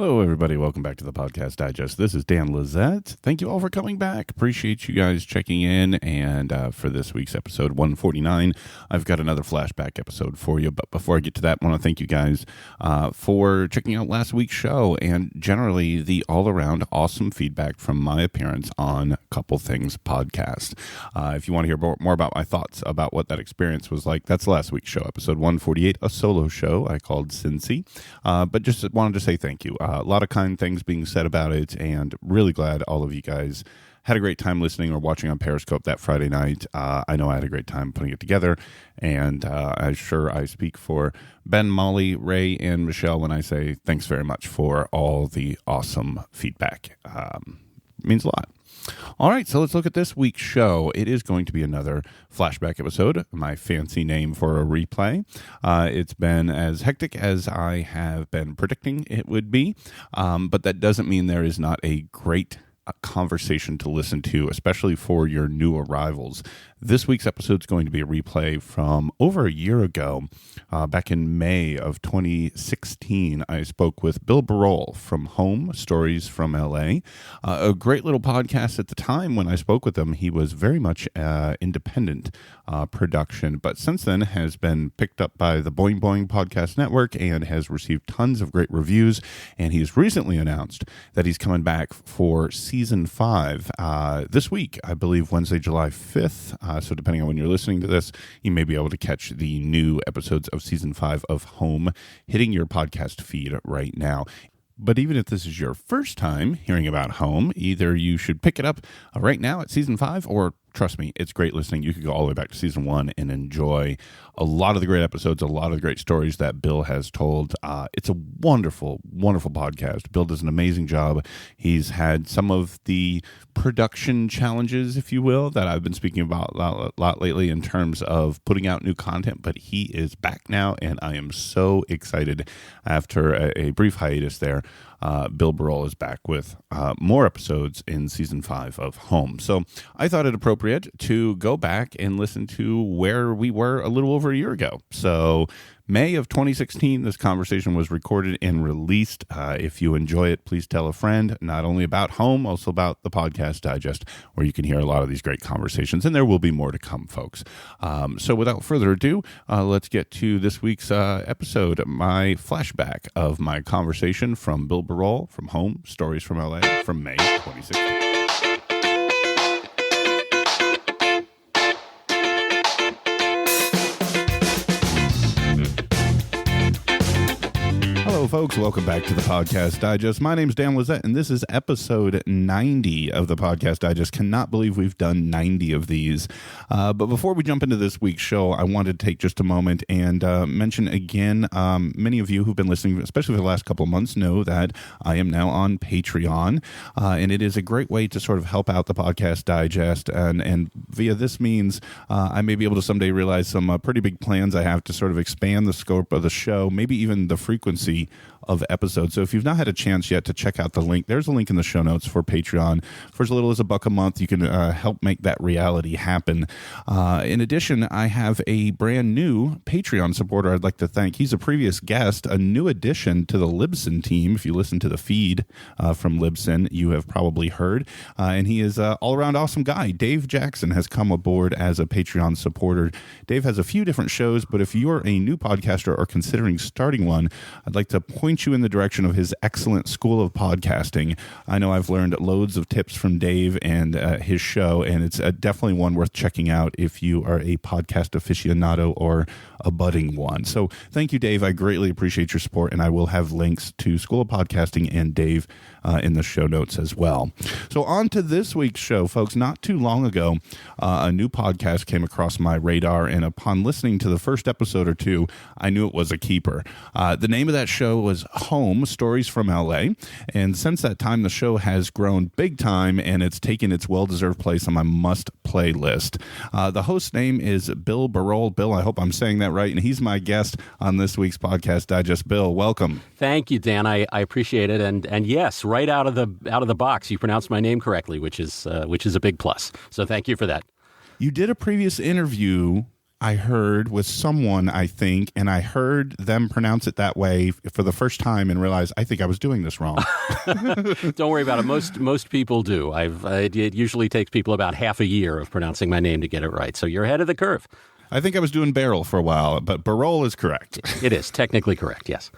Hello, everybody. Welcome back to the Podcast Digest. This is Dan Lizette. Thank you all for coming back. Appreciate you guys checking in. And for this week's episode 149, I've got another flashback episode for you. But before I get to that, I want to thank you guys for checking out last week's show and generally the all-around awesome feedback from my appearance on Couple Things podcast. If you want to hear more about my thoughts about what that experience was like, that's last week's show, episode 148, a solo show I called Cincy. But just wanted to say thank you. A lot of kind things being said about it, and really glad all of you guys had a great time listening or watching on Periscope that Friday night. I know I had a great time putting it together, and I'm sure I speak for Ben, Molly, Ray, and Michelle when I say thanks very much for all the awesome feedback. It means a lot. All right, so let's look at this week's show. It is going to be another flashback episode, my fancy name for a replay. It's been as hectic as I have been predicting it would be, but that doesn't mean there is not a great conversation to listen to, especially for your new arrivals. This week's episode is going to be a replay from over a year ago. Back in May of 2016, I spoke with Bill Barol from Home, Stories from LA. A great little podcast at the time when I spoke with him. He was very much independent production, but since then has been picked up by the Boing Boing Podcast Network and has received tons of great reviews. And he's recently announced that he's coming back for Season 5 this week, I believe Wednesday, July 5th. So depending on when you're listening to this, you may be able to catch the new episodes of Season 5 of Home hitting your podcast feed right now. But even if this is your first time hearing about Home, either you should pick it up right now at Season 5, or trust me, it's great listening. You could go all the way back to Season 1 and enjoy a lot of the great episodes, a lot of the great stories that Bill has told. It's a wonderful, wonderful podcast. Bill does an amazing job. He's had some of the production challenges, if you will, that I've been speaking about a lot lately in terms of putting out new content, but he is back now, and I am so excited. After a brief hiatus there, Bill Barol is back with more episodes in Season 5 of Home. So I thought it appropriate to go back and listen to where we were a little over a year ago. So May of 2016, this conversation was recorded and released. If you enjoy it, please tell a friend, not only about Home, also about the Podcast Digest, where you can hear a lot of these great conversations, and there will be more to come, folks. So without further ado, let's get to this week's episode, my flashback of my conversation from Bill Barol from Home, Stories from LA, from May 2016. Hello, folks. Welcome back to the Podcast Digest. My name's Dan Lizette, and this is episode 90 of the Podcast Digest. Cannot believe we've done 90 of these. But before we jump into this week's show, I wanted to take just a moment and mention again, many of you who've been listening, especially for the last couple of months, know that I am now on Patreon, and it is a great way to sort of help out the Podcast Digest, and via this means I may be able to someday realize some pretty big plans I have to sort of expand the scope of the show, maybe even the frequency of episodes. So if you've not had a chance yet to check out the link, there's a link in the show notes for Patreon. For as little as $1 a month, you can help make that reality happen. In addition, I have a brand new Patreon supporter I'd like to thank. He's a previous guest, a new addition to the Libsyn team. If you listen to the feed from Libsyn, you have probably heard. And he is an all-around awesome guy. Dave Jackson has come aboard as a Patreon supporter. Dave has a few different shows, but if you're a new podcaster or considering starting one, I'd like to point you in the direction of his excellent School of Podcasting. I know I've learned loads of tips from Dave and his show, and it's definitely one worth checking out if you are a podcast aficionado or a budding one. So thank you, Dave. I greatly appreciate your support, and I will have links to School of Podcasting and Dave in the show notes as well. So on to this week's show, folks. Not too long ago, a new podcast came across my radar, and upon listening to the first episode or two, I knew it was a keeper. The name of that show was Home, Stories from LA, and since that time, the show has grown big time, and it's taken its well-deserved place on my must-play list. The host's name is Bill Barol. Bill, I hope I'm saying that right, and he's my guest on this week's Podcast Digest. Bill, welcome. Thank you, Dan. I appreciate it, and yes, right out of the box, you pronounced my name correctly, which is a big plus. So thank you for that. You did a previous interview I heard with someone, I think, and I heard them pronounce it that way for the first time and realized I think I was doing this wrong. Don't worry about it. Most people do. It usually takes people about half a year of pronouncing my name to get it right. So you're ahead of the curve. I think I was doing Barol for a while, but Barol is correct. It is technically correct, yes.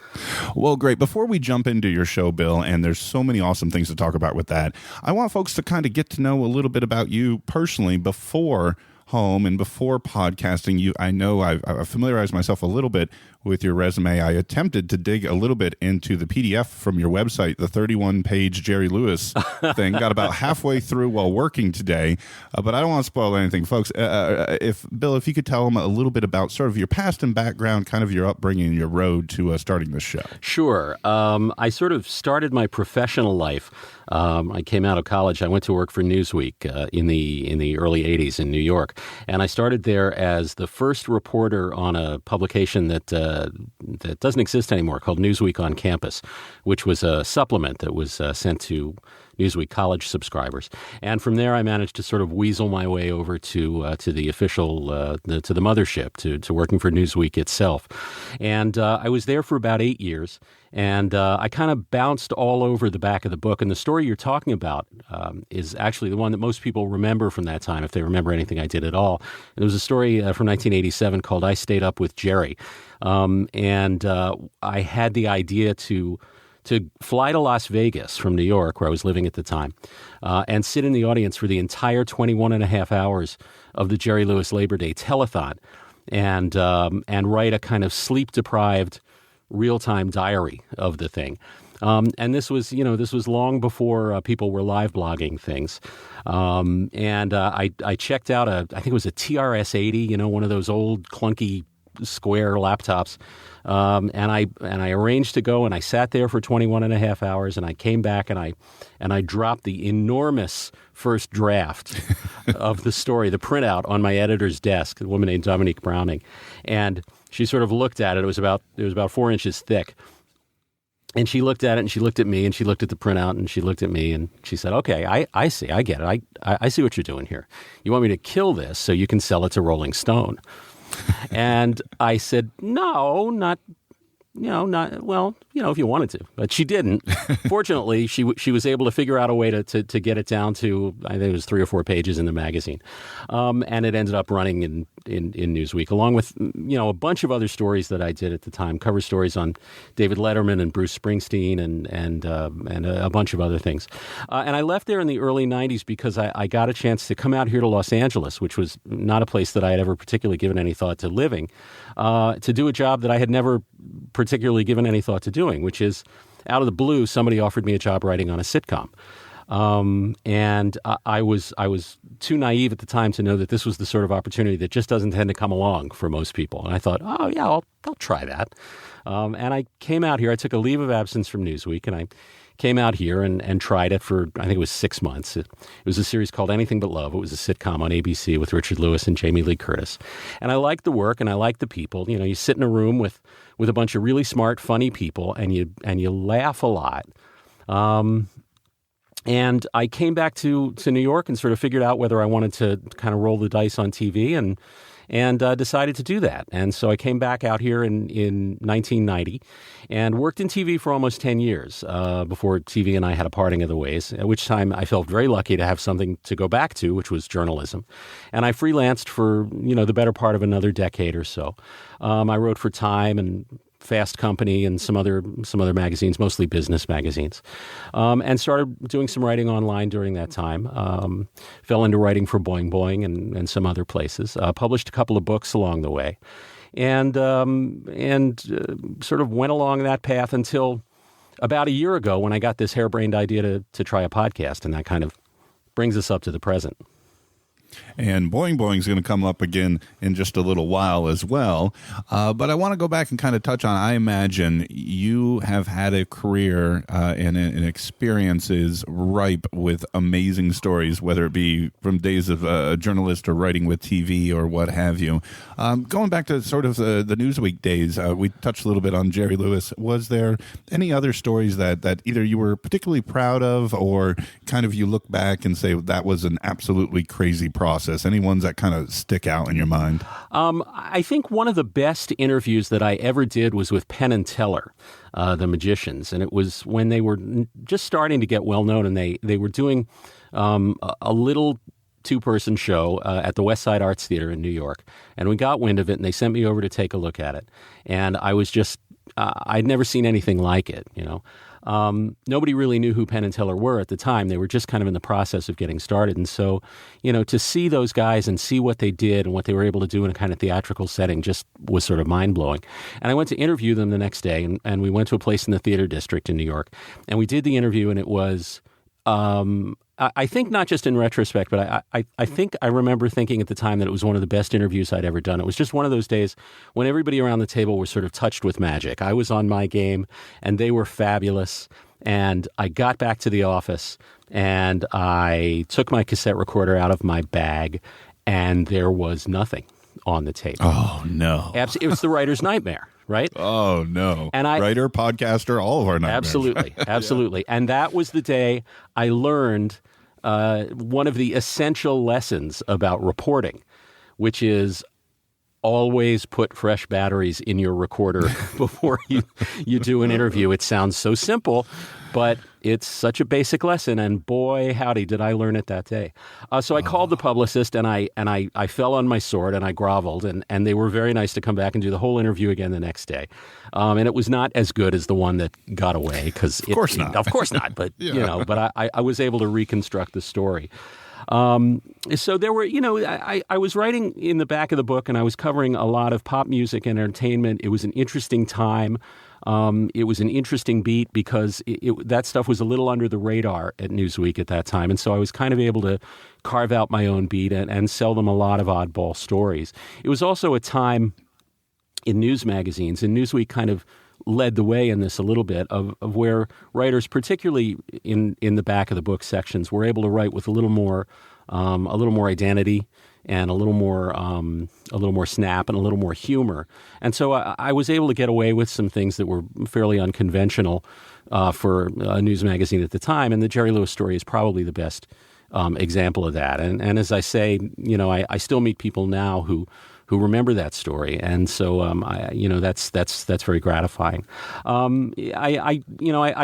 Well, great. Before we jump into your show, Bill, and there's so many awesome things to talk about with that, I want folks to kind of get to know a little bit about you personally before home and before podcasting. I know I've familiarized myself a little bit with your resume. I attempted to dig a little bit into the PDF from your website, the 31-page Jerry Lewis thing. Got about halfway through while working today, but I don't want to spoil anything, folks. If you could tell them a little bit about sort of your past and background, kind of your upbringing, your road to starting this show. Sure. I sort of started my professional life. I came out of college. I went to work for Newsweek in the early 80s in New York, and I started there as the first reporter on a publication that doesn't exist anymore called Newsweek on Campus, which was a supplement that was sent to Newsweek college subscribers. And from there, I managed to sort of weasel my way over to the official, to the mothership, to working for Newsweek itself. And I was there for about 8 years. And I kind of bounced all over the back of the book. And the story you're talking about is actually the one that most people remember from that time, if they remember anything I did at all. And it was a story from 1987 called I Stayed Up with Jerry. And I had the idea to fly to Las Vegas from New York, where I was living at the time, and sit in the audience for the entire 21 and a half hours of the Jerry Lewis Labor Day telethon and write a kind of sleep-deprived real-time diary of the thing. And this was long before people were live blogging things. And I checked out I think it was a TRS-80, one of those old clunky square laptops. And I arranged to go, and I sat there for 21 and a half hours, and I came back and I dropped the enormous first draft of the story, the printout, on my editor's desk, a woman named Dominique Browning. And she sort of looked at it. It was about 4 inches thick. And she looked at it, and she looked at me, and she looked at the printout, and she looked at me, and she said, okay, I see, I get it. I see what you're doing here. You want me to kill this so you can sell it to Rolling Stone. And I said, no, not, if you wanted to, but she didn't. Fortunately, she was able to figure out a way to get it down to, I think it was 3 or 4 pages in the magazine. And it ended up running in Newsweek, along with, a bunch of other stories that I did at the time, cover stories on David Letterman and Bruce Springsteen and a bunch of other things. And I left there in the early 90s because I got a chance to come out here to Los Angeles, which was not a place that I had ever particularly given any thought to living, to do a job that I had never particularly given any thought to doing, which is, out of the blue, somebody offered me a job writing on a sitcom. And I was too naive at the time to know that this was the sort of opportunity that just doesn't tend to come along for most people. And I thought, oh yeah, I'll try that. And I came out here. I took a leave of absence from Newsweek, and I came out here and tried it for, I think it was 6 months. It was a series called Anything But Love. It was a sitcom on ABC with Richard Lewis and Jamie Lee Curtis. And I liked the work, and I liked the people. You sit in a room with a bunch of really smart, funny people, and you laugh a lot. And I came back to New York and sort of figured out whether I wanted to kind of roll the dice on TV, and decided to do that. And so I came back out here in 1990 and worked in TV for almost 10 years before TV and I had a parting of the ways, at which time I felt very lucky to have something to go back to, which was journalism. And I freelanced for, the better part of another decade or so. I wrote for Time and Fast Company and some other magazines, mostly business magazines, and started doing some writing online during that time. Fell into writing for Boing Boing and some other places. Published a couple of books along the way, and sort of went along that path until about a year ago when I got this harebrained idea to try a podcast, and that kind of brings us up to the present. And Boing Boing is going to come up again in just a little while as well. But I want to go back and kind of touch on, I imagine you have had a career and experiences ripe with amazing stories, whether it be from days of a journalist or writing with TV or what have you. Going back to sort of the Newsweek days, we touched a little bit on Jerry Lewis. Was there any other stories that either you were particularly proud of or kind of you look back and say that was an absolutely crazy project process? Any ones that kind of stick out in your mind? I think one of the best interviews that I ever did was with Penn and Teller, the magicians. And it was when they were just starting to get well known, and they were doing a little two-person show at the West Side Arts Theater in New York. And we got wind of it, and they sent me over to take a look at it. And I was just, I'd never seen anything like it, you know. Nobody really knew who Penn and Teller were at the time. They were just kind of in the process of getting started. And so, you know, to see those guys and see what they did and what they were able to do in a kind of theatrical setting just was sort of mind-blowing. And I went to interview them the next day, and we went to a place in the theater district in New York. And we did the interview, and it was... I think not just in retrospect, but I think I remember thinking at the time that it was one of the best interviews I'd ever done. It was just one of those days when everybody around the table was sort of touched with magic. I was on my game, and they were fabulous. And I got back to the office, and I took my cassette recorder out of my bag, and there was nothing on the tape. Oh, no. It was the writer's nightmare. Right? Oh, no. And writer, podcaster, all of our nightmares. Absolutely. Yeah. And that was the day I learned one of the essential lessons about reporting, which is always put fresh batteries in your recorder before you do an interview. It sounds so simple, but it's such a basic lesson, and boy, howdy, did I learn it that day. So I called the publicist, and I fell on my sword, and I groveled, and they were very nice to come back and do the whole interview again the next day. And it was not as good as the one that got away, because of course not, but yeah. You know, but I was able to reconstruct the story. So there were, you know, I was writing in the back of the book, and I was covering a lot of pop music and entertainment. It was an interesting time. It was an interesting beat because that stuff was a little under the radar at Newsweek at that time. And so I was kind of able to carve out my own beat and sell them a lot of oddball stories. It was also a time in news magazines, and Newsweek kind of led the way in this a little bit of where writers, particularly in the back of the book sections, were able to write with a little more identity and a little more snap and a little more humor. And so I was able to get away with some things that were fairly unconventional for a news magazine at the time. And the Jerry Lewis story is probably the best example of that. And as I say, you know, I still meet people now who remember that story, and so that's very gratifying. I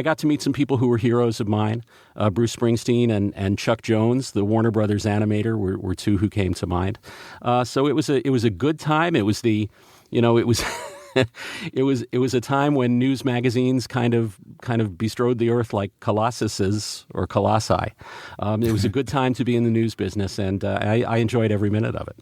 got to meet some people who were heroes of mine. Bruce Springsteen and Chuck Jones, the Warner Brothers animator, were two who came to mind. So it was a good time. It was it was a time when news magazines kind of bestrode the earth like colossuses or colossi. It was a good time to be in the news business, and I enjoyed every minute of it.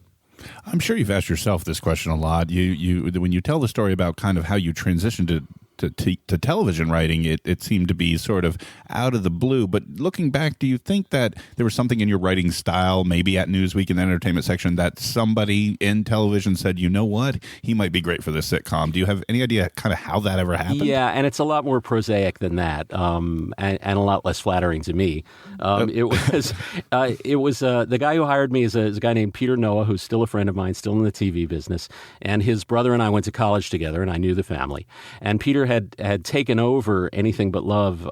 I'm sure you've asked yourself this question a lot. You when you tell the story about kind of how you transitioned to television writing, it seemed to be sort of out of the blue. But looking back, do you think that there was something in your writing style, maybe at Newsweek in the entertainment section, that somebody in television said, you know what, he might be great for this sitcom? Do you have any idea kind of how that ever happened? Yeah, and it's a lot more prosaic than that, and a lot less flattering to me. It was the guy who hired me is a guy named Peter Noah, who's still a friend of mine, still in the TV business, and his brother and I went to college together, and I knew the family. And Peter had taken over Anything But Love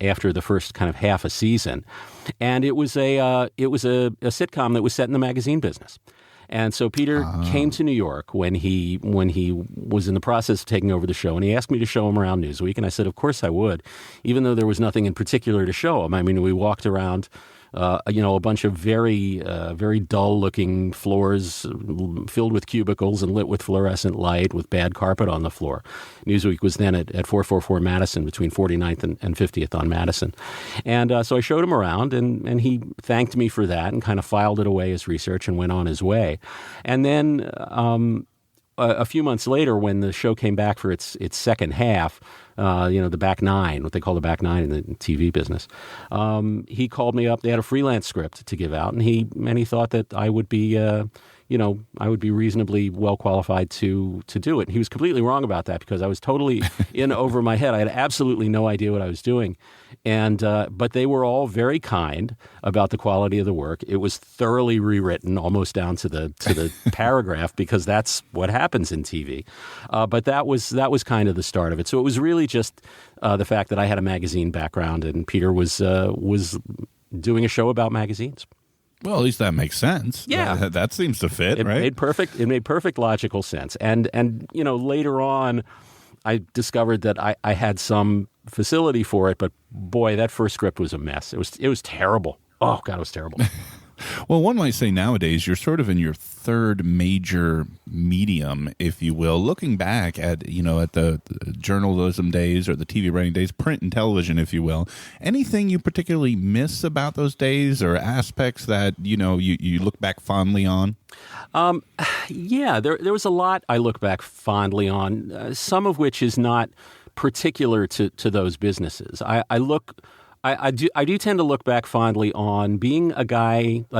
after the first kind of half a season, and it was a sitcom that was set in the magazine business. And so Peter came to New York when he was in the process of taking over the show, and he asked me to show him around Newsweek, and I said, of course I would, even though there was nothing in particular to show him. I mean, we walked around a bunch of very dull-looking floors filled with cubicles and lit with fluorescent light with bad carpet on the floor. Newsweek was then at 444 Madison, between 49th and 50th on Madison. And so I showed him around, and he thanked me for that and kind of filed it away as research and went on his way. And then a few months later, when the show came back for its second half, the back nine, what they call the back nine in the TV business, he called me up. They had a freelance script to give out, and he thought that I would be, I would be reasonably well qualified to do it. And he was completely wrong about that, because I was totally in over my head. I had absolutely no idea what I was doing. And but they were all very kind about the quality of the work. It was thoroughly rewritten, almost down to the paragraph, because that's what happens in TV. But that was kind of the start of it. So it was really just the fact that I had a magazine background, and Peter was doing a show about magazines. Well, at least that makes sense. Yeah. That seems to fit, It right? made perfect logical sense. And later on, I discovered that I had some facility for it, but boy, that first script was a mess. It was terrible. Oh God, it was terrible. Well, one might say nowadays you're sort of in your third major medium, if you will. Looking back at the journalism days or the TV writing days, print and television, if you will, anything you particularly miss about those days or aspects that you look back fondly on? Yeah, there was a lot I look back fondly on. Some of which is not particular to those businesses. I do tend to look back fondly on being a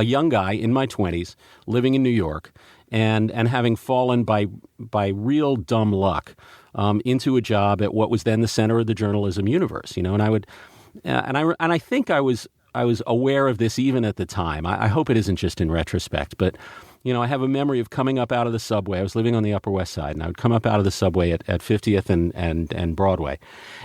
young guy in my 20s, living in New York, and having fallen by real dumb luck into a job at what was then the center of the journalism universe. And I think I was aware of this even at the time. I hope it isn't just in retrospect, but I have a memory of coming up out of the subway. I was living on the Upper West Side, and I would come up out of the subway at 50th and Broadway,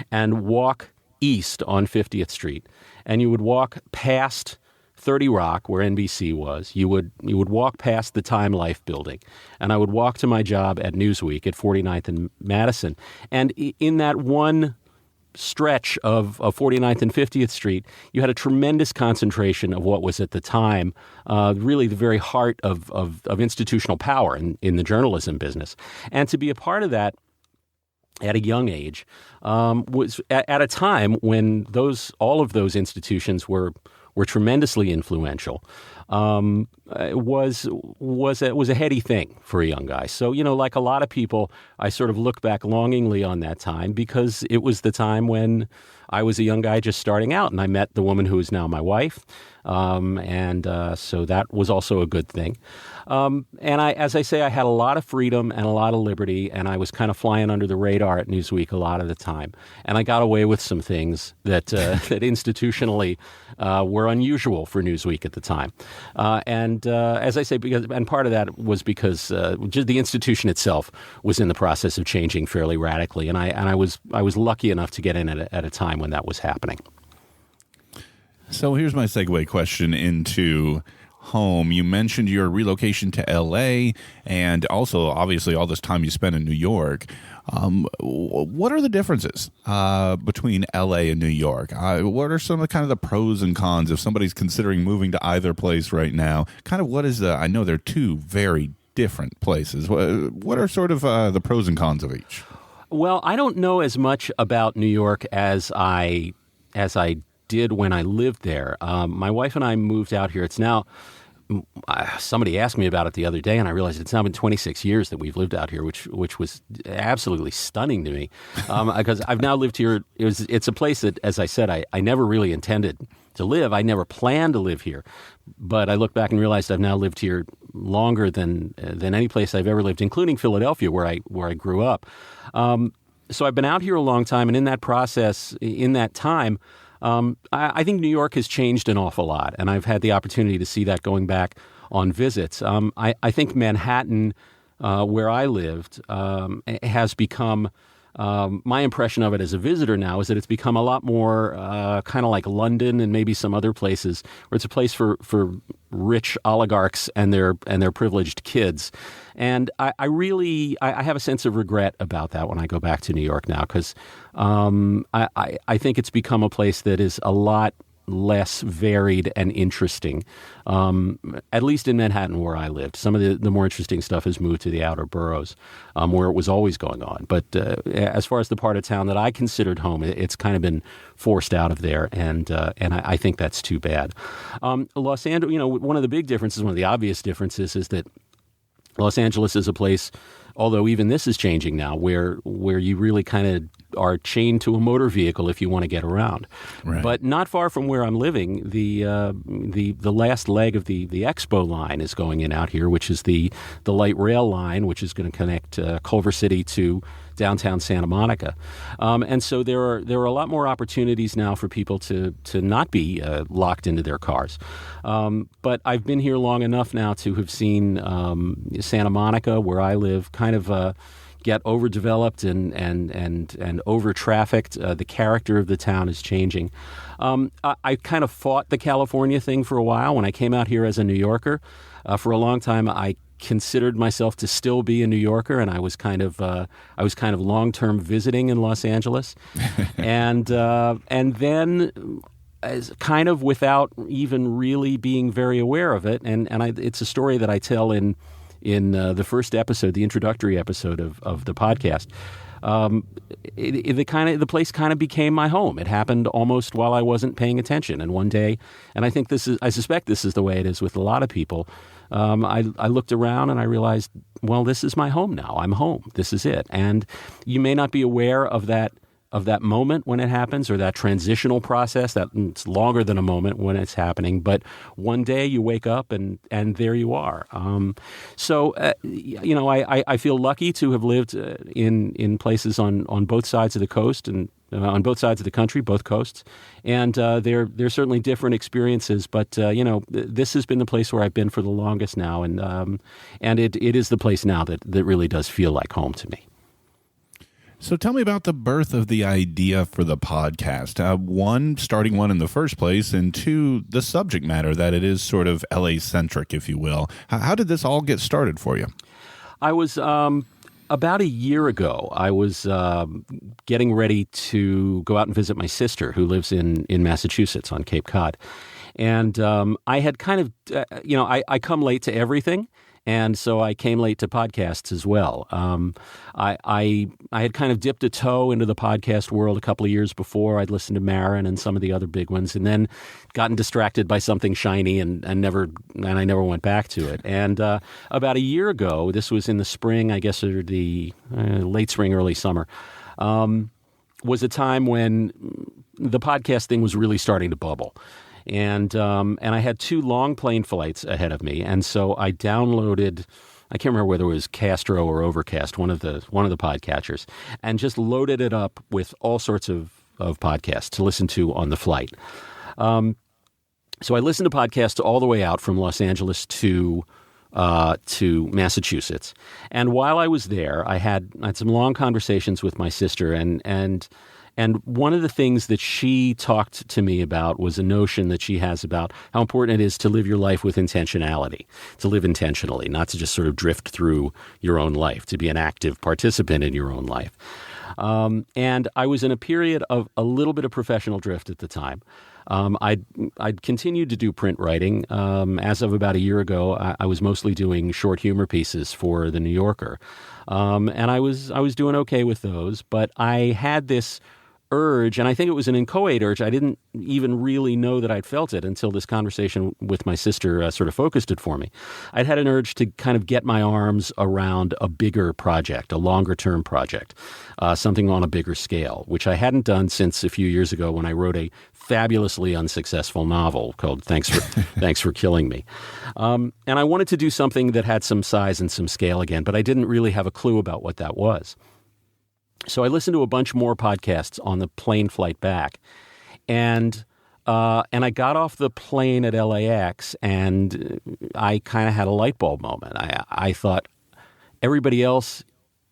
and walk east on 50th Street, and you would walk past 30 Rock, where NBC was. You would walk past the Time Life building, and I would walk to my job at Newsweek at 49th and Madison. And in that one stretch of 49th and 50th Street, you had a tremendous concentration of what was at the time really the very heart of institutional power in the journalism business. And to be a part of that at a young age was at a time when all of those institutions were tremendously influential. Was a heady thing for a young guy. So like a lot of people, I sort of look back longingly on that time because it was the time when I was a young guy just starting out, and I met the woman who is now my wife, and so that was also a good thing. And as I say, I had a lot of freedom and a lot of liberty, and I was kind of flying under the radar at Newsweek a lot of the time. And I got away with some things that that institutionally were unusual for Newsweek at the time. And as I say, and part of that was because just the institution itself was in the process of changing fairly radically, and I was lucky enough to get in at a time when that was happening. So here's my segue question into home. You mentioned your relocation to L.A. and also, obviously, all this time you spent in New York. What are the differences between L.A. and New York? What are some of the pros and cons if somebody's considering moving to either place right now? What is I know they're two very different places. What are sort of the pros and cons of each? Well, I don't know as much about New York as I did when I lived there. My wife and I moved out here. It's now, somebody asked me about it the other day, and I realized it's now been 26 years that we've lived out here, which was absolutely stunning to me. Because I've now lived here. It's a place that, as I said, I never really intended to live. I never planned to live here. But I look back and realized I've now lived here longer than any place I've ever lived, including Philadelphia, where I grew up. So I've been out here a long time, and in that process, in that time, I think New York has changed an awful lot, and I've had the opportunity to see that going back on visits. I think Manhattan, where I lived, has become, my impression of it as a visitor now is that it's become a lot more kind of like London and maybe some other places, where it's a place for rich oligarchs and their privileged kids. And I have a sense of regret about that when I go back to New York now, because I think it's become a place that is a lot less varied and interesting, at least in Manhattan where I lived. Some of the more interesting stuff has moved to the outer boroughs, where it was always going on. But as far as the part of town that I considered home, it's kind of been forced out of there, and I think that's too bad. Los Angeles, one of the big differences, one of the obvious differences, is that Los Angeles is a place, although even this is changing now, where you really kind of are chained to a motor vehicle if you want to get around. Right. But not far from where I'm living, the last leg of the Expo line is going in out here, which is the light rail line, which is going to connect Culver City to downtown Santa Monica. And so there are a lot more opportunities now for people to not be locked into their cars. But I've been here long enough now to have seen Santa Monica, where I live, kind of get overdeveloped and over trafficked. The character of the town is changing. I kind of fought the California thing for a while. When I came out here as a New Yorker, for a long time I considered myself to still be a New Yorker, and I was kind of long-term visiting in Los Angeles, and then, as kind of without even really being very aware of it, it's a story that I tell in the first episode, the introductory episode of the podcast. The place kind of became my home. It happened almost while I wasn't paying attention. And one day, and I suspect this is the way it is with a lot of people, I looked around and I realized, well, this is my home now. I'm home. This is it. And you may not be aware of that moment when it happens, or that transitional process that it's longer than a moment when it's happening. But one day you wake up and there you are. I feel lucky to have lived in places on both sides of the coast and on both sides of the country, both coasts. And they're certainly different experiences. But, this has been the place where I've been for the longest now. And it is the place now that really does feel like home to me. So tell me about the birth of the idea for the podcast. One, starting one in the first place, and two, the subject matter, that it is sort of LA-centric, if you will. How did this all get started for you? I was, about a year ago, I was getting ready to go out and visit my sister, who lives in Massachusetts on Cape Cod. And I had kind of, I come late to everything. And so I came late to podcasts as well. I had kind of dipped a toe into the podcast world a couple of years before. I'd listened to Marin and some of the other big ones, and then gotten distracted by something shiny and I never went back to it. And about a year ago, this was in the spring, I guess, or the late spring, early summer, was a time when the podcast thing was really starting to bubble. And I had 2 long plane flights ahead of me, and so I downloaded, I can't remember whether it was Castro or Overcast, one of the podcatchers, and just loaded it up with all sorts of podcasts to listen to on the flight. So I listened to podcasts all the way out from Los Angeles to Massachusetts, and while I was there, I had some long conversations with my sister, and one of the things that she talked to me about was a notion that she has about how important it is to live your life with intentionality, to live intentionally, not to just sort of drift through your own life, to be an active participant in your own life. And I was in a period of a little bit of professional drift at the time. I'd continued to do print writing. As of about a year ago, I was mostly doing short humor pieces for The New Yorker. And I was doing okay with those, but I had this urge, and I think it was an inchoate urge. I didn't even really know that I'd felt it until this conversation with my sister sort of focused it for me. I'd had an urge to kind of get my arms around a bigger project, a longer-term project, something on a bigger scale, which I hadn't done since a few years ago when I wrote a fabulously unsuccessful novel called Thanks for Killing Me. And I wanted to do something that had some size and some scale again, but I didn't really have a clue about what that was. So I listened to a bunch more podcasts on the plane flight back, and I got off the plane at LAX, and I kind of had a light bulb moment. I thought, everybody else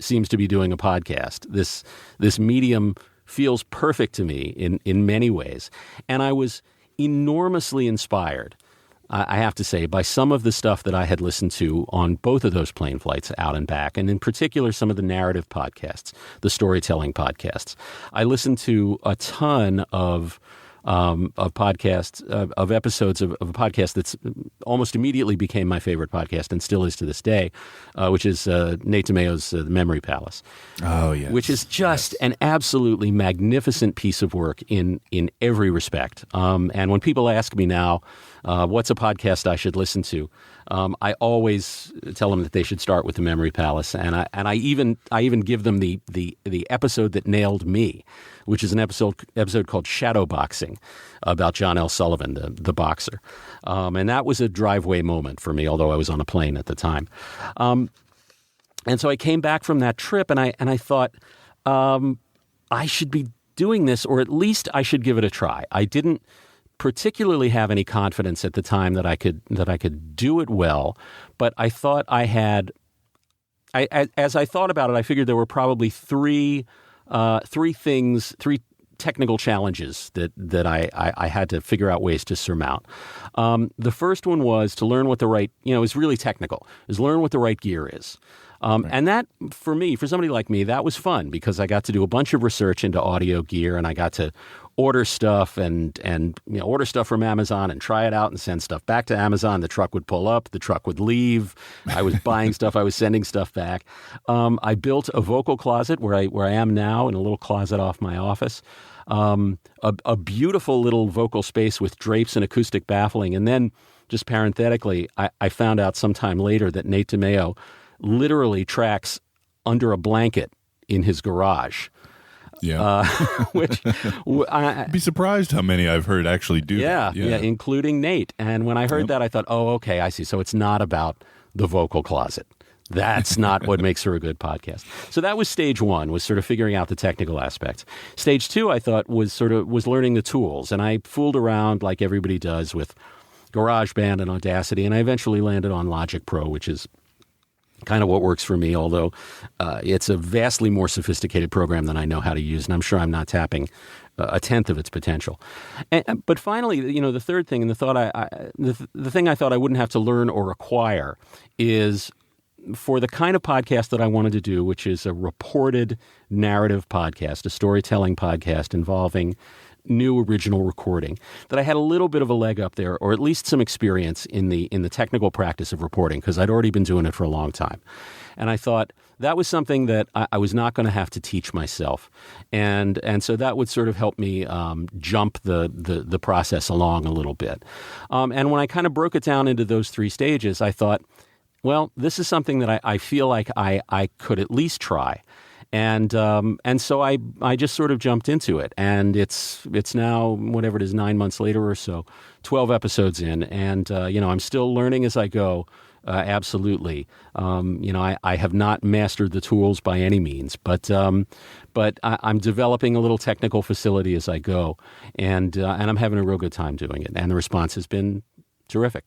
seems to be doing a podcast. This medium feels perfect to me in many ways, and I was enormously inspired, I have to say, by some of the stuff that I had listened to on both of those plane flights out and back, and in particular some of the narrative podcasts, the storytelling podcasts. I listened to a ton of podcasts, of episodes of a podcast that's almost immediately became my favorite podcast and still is to this day, which is Nate DiMeo's The Memory Palace. Oh, yes. Which is just an absolutely magnificent piece of work in every respect. And when people ask me now, what's a podcast I should listen to, I always tell them that they should start with The Memory Palace, and I even give them the episode that nailed me, which is an episode called Shadowboxing, about John L. Sullivan, the boxer, and that was a driveway moment for me, although I was on a plane at the time. And so I came back from that trip, and I thought I should be doing this, or at least I should give it a try. I didn't particularly have any confidence at the time that I could do it well, but I thought I had as I thought about it, I figured there were probably three technical challenges that I had to figure out ways to surmount. The first one was to learn what the right, it was really technical, is learn what the right gear is. And that, for somebody like me, that was fun because I got to do a bunch of research into audio gear, and I got to order stuff and order stuff from Amazon and try it out and send stuff back to Amazon. The truck would pull up, the truck would leave. I was buying stuff, I was sending stuff back. I built a vocal closet where I am now, in a little closet off my office. A beautiful little vocal space with drapes and acoustic baffling. And then, just parenthetically, I found out sometime later that Nate DeMeo literally tracks under a blanket in his garage. Yeah. Which I'd be surprised how many I've heard actually do that. Yeah, including Nate. And when I heard that, I thought, oh, okay, I see. So it's not about the vocal closet. That's not what makes her a good podcast. So that was stage one, was sort of figuring out the technical aspects. Stage two, I thought, was learning the tools. And I fooled around like everybody does with GarageBand and Audacity. And I eventually landed on Logic Pro, which is kind of what works for me, although it's a vastly more sophisticated program than I know how to use, and I'm sure I'm not tapping a tenth of its potential. But finally, the third thing, and the thing I thought I wouldn't have to learn or acquire, is for the kind of podcast that I wanted to do, which is a reported narrative podcast, a storytelling podcast involving new original recording, that I had a little bit of a leg up there, or at least some experience in the technical practice of reporting, because I'd already been doing it for a long time. And I thought that was something that I was not going to have to teach myself. And so that would sort of help me jump the process along a little bit. And when I kind of broke it down into those three stages, I thought, well, this is something that I feel like I could at least try. And so I just sort of jumped into it, and it's now, whatever it is, 9 months later or so, 12 episodes in, and I'm still learning as I go. Absolutely, I have not mastered the tools by any means, but I'm developing a little technical facility as I go, and I'm having a real good time doing it, and the response has been terrific.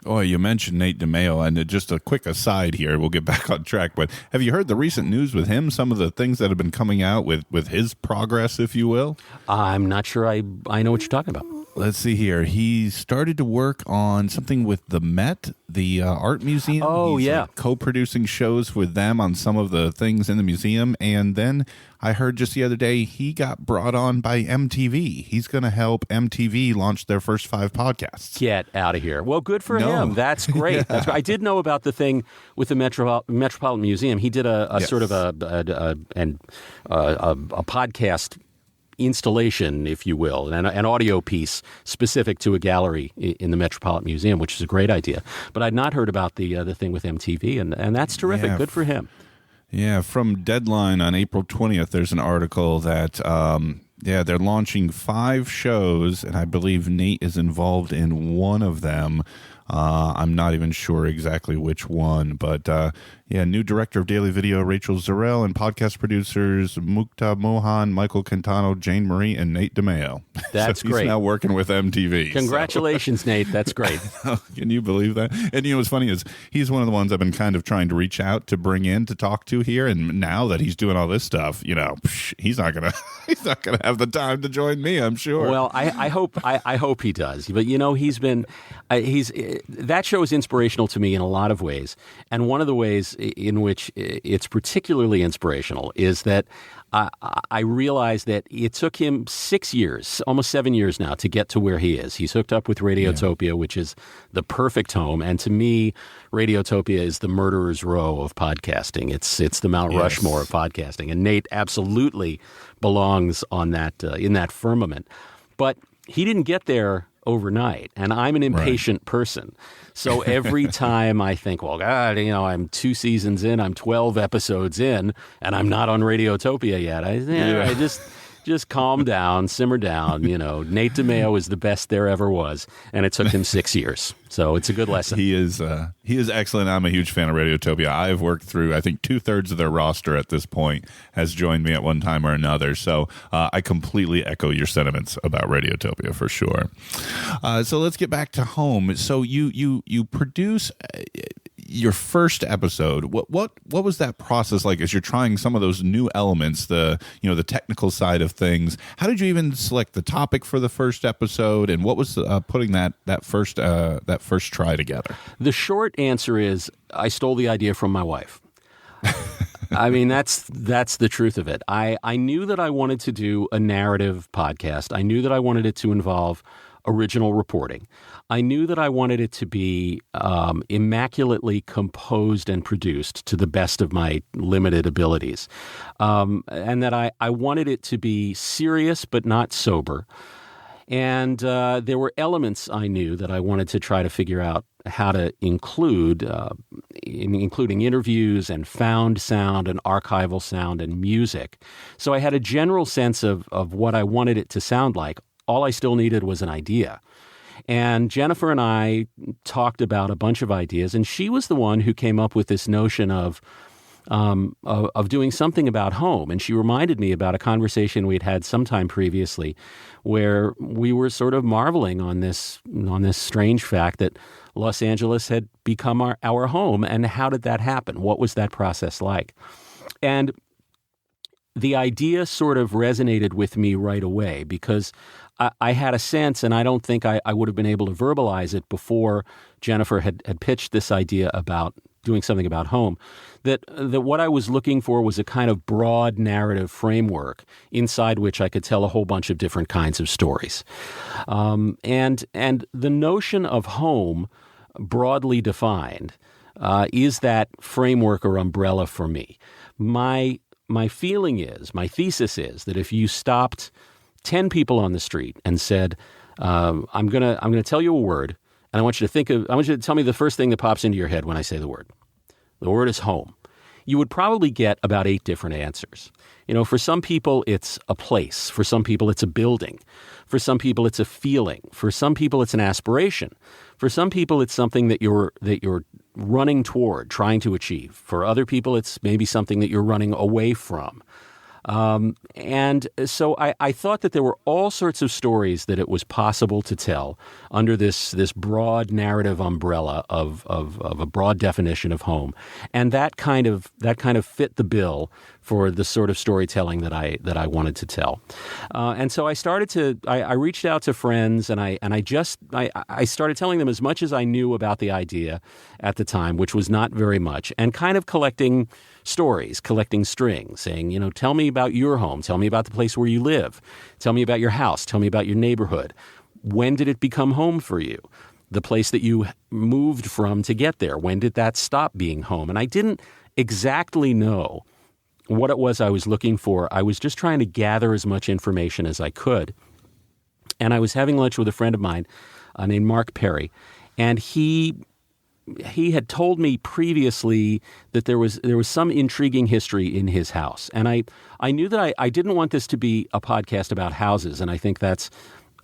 Oh, you mentioned Nate DeMeo, and just a quick aside here, we'll get back on track, but have you heard the recent news with him, some of the things that have been coming out with his progress, if you will? I'm not sure I know what you're talking about. Let's see here. He started to work on something with the Met, the art museum. Oh, He's yeah. Co-producing shows with them on some of the things in the museum. And then I heard just the other day he got brought on by MTV. He's going to help MTV launch their first 5 podcasts. Get out of here. Well, good for him. That's great. Yeah. That's great. I did know about the thing with the Metropolitan Museum. He did a sort of a podcast installation, if you will, an audio piece specific to a gallery in the Metropolitan Museum, which is a great idea. But I'd not heard about the thing with MTV, and that's terrific. Good for him. Yeah, from Deadline on April 20th, there's an article that, they're launching 5 shows, and I believe Nate is involved in one of them. I'm not even sure exactly which one, but new director of Daily Video, Rachel Zarel, and podcast producers Mukta Mohan, Michael Quintano, Jane Marie, and Nate DeMeo. That's so great. He's now working with MTV. Congratulations, Nate. That's great. Can you believe that? And what's funny is he's one of the ones I've been kind of trying to reach out to bring in to talk to here. And now that he's doing all this stuff, he's not gonna have the time to join me, I'm sure. Well, I hope he does. But he's been that show is inspirational to me in a lot of ways. And one of the ways in which it's particularly inspirational is that I realized that it took him 6 years, almost 7 years now, to get to where he is. He's hooked up with Radiotopia, which is the perfect home. And to me, Radiotopia is the murderer's row of podcasting. It's the Mount Rushmore of podcasting. And Nate absolutely belongs on that in that firmament. But he didn't get there overnight, and I'm an impatient person. So every time I think, well, God, I'm 2 seasons in, I'm 12 episodes in, and I'm not on Radiotopia yet. I just calm down, simmer down. Nate DeMeo is the best there ever was, and it took him 6 years. So it's a good lesson. He is excellent. I'm a huge fan of Radiotopia. I've worked through, I think, 2/3 of their roster at this point has joined me at one time or another. So I completely echo your sentiments about Radiotopia for sure. So let's get back to home. So you produce. your first episode, what was that process like as you're trying some of those new elements, the technical side of things? How did you even select the topic for the first episode, and what was putting that first try together? The short answer is I stole the idea from my wife. I mean, that's the truth of it. I knew that I wanted to do a narrative podcast. I knew that I wanted it to involve original reporting. I knew that I wanted it to be immaculately composed and produced to the best of my limited abilities, and that I wanted it to be serious but not sober. And there were elements I knew that I wanted to try to figure out how to include, including interviews and found sound and archival sound and music. So I had a general sense of what I wanted it to sound like. All I still needed was an idea. And Jennifer and I talked about a bunch of ideas, and she was the one who came up with this notion of doing something about home. And she reminded me about a conversation we'd had sometime previously where we were sort of marveling on this strange fact that Los Angeles had become our home. And how did that happen? What was that process like? And the idea sort of resonated with me right away because I had a sense, and I don't think I would have been able to verbalize it before Jennifer had pitched this idea about doing something about home, that what I was looking for was a kind of broad narrative framework inside which I could tell a whole bunch of different kinds of stories. And the notion of home, broadly defined, is that framework or umbrella for me. My thesis is that if you stopped 10 people on the street and said, I'm gonna tell you a word, and I want you to tell me the first thing that pops into your head when I say the word. The word is home. You would probably get about 8 different answers. For some people, it's a place. For some people, it's a building. For some people, it's a feeling. For some people, it's an aspiration. For some people, it's something that you're running toward, trying to achieve. For other people, it's maybe something that you're running away from. And so I thought that there were all sorts of stories that it was possible to tell under this broad narrative umbrella of a broad definition of home, and that kind of fit the bill for the sort of storytelling that I wanted to tell. And so I reached out to friends, and I started telling them as much as I knew about the idea at the time, which was not very much, and kind of collecting stories, collecting strings, saying, tell me about your home. Tell me about the place where you live. Tell me about your house. Tell me about your neighborhood. When did it become home for you? The place that you moved from to get there. When did that stop being home? And I didn't exactly know what it was I was looking for. I was just trying to gather as much information as I could. And I was having lunch with a friend of mine named Mark Perry, and he had told me previously that there was some intriguing history in his house. And I knew that I didn't want this to be a podcast about houses, and I think that's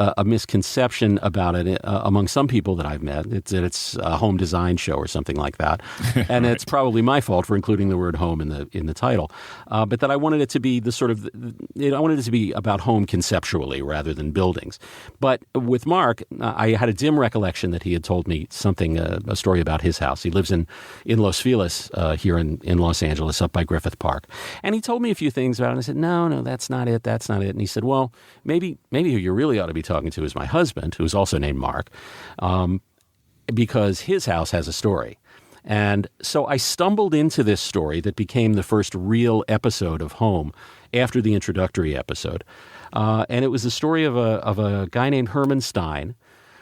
a misconception about it among some people that I've met. It's a home design show or something like that, and It's probably my fault for including the word home in the title. But that I wanted it to be I wanted it to be about home conceptually rather than buildings. But with Mark, I had a dim recollection that he had told me something, a story about his house. He lives in Los Feliz here in Los Angeles, up by Griffith Park, and he told me a few things about it. And I said, no, that's not it. That's not it. And he said, well, maybe who you really ought to be talking to is my husband, who's also named Mark, because his house has a story. And so I stumbled into this story that became the first real episode of Home after the introductory episode. And it was the story of a guy named Herman Stein,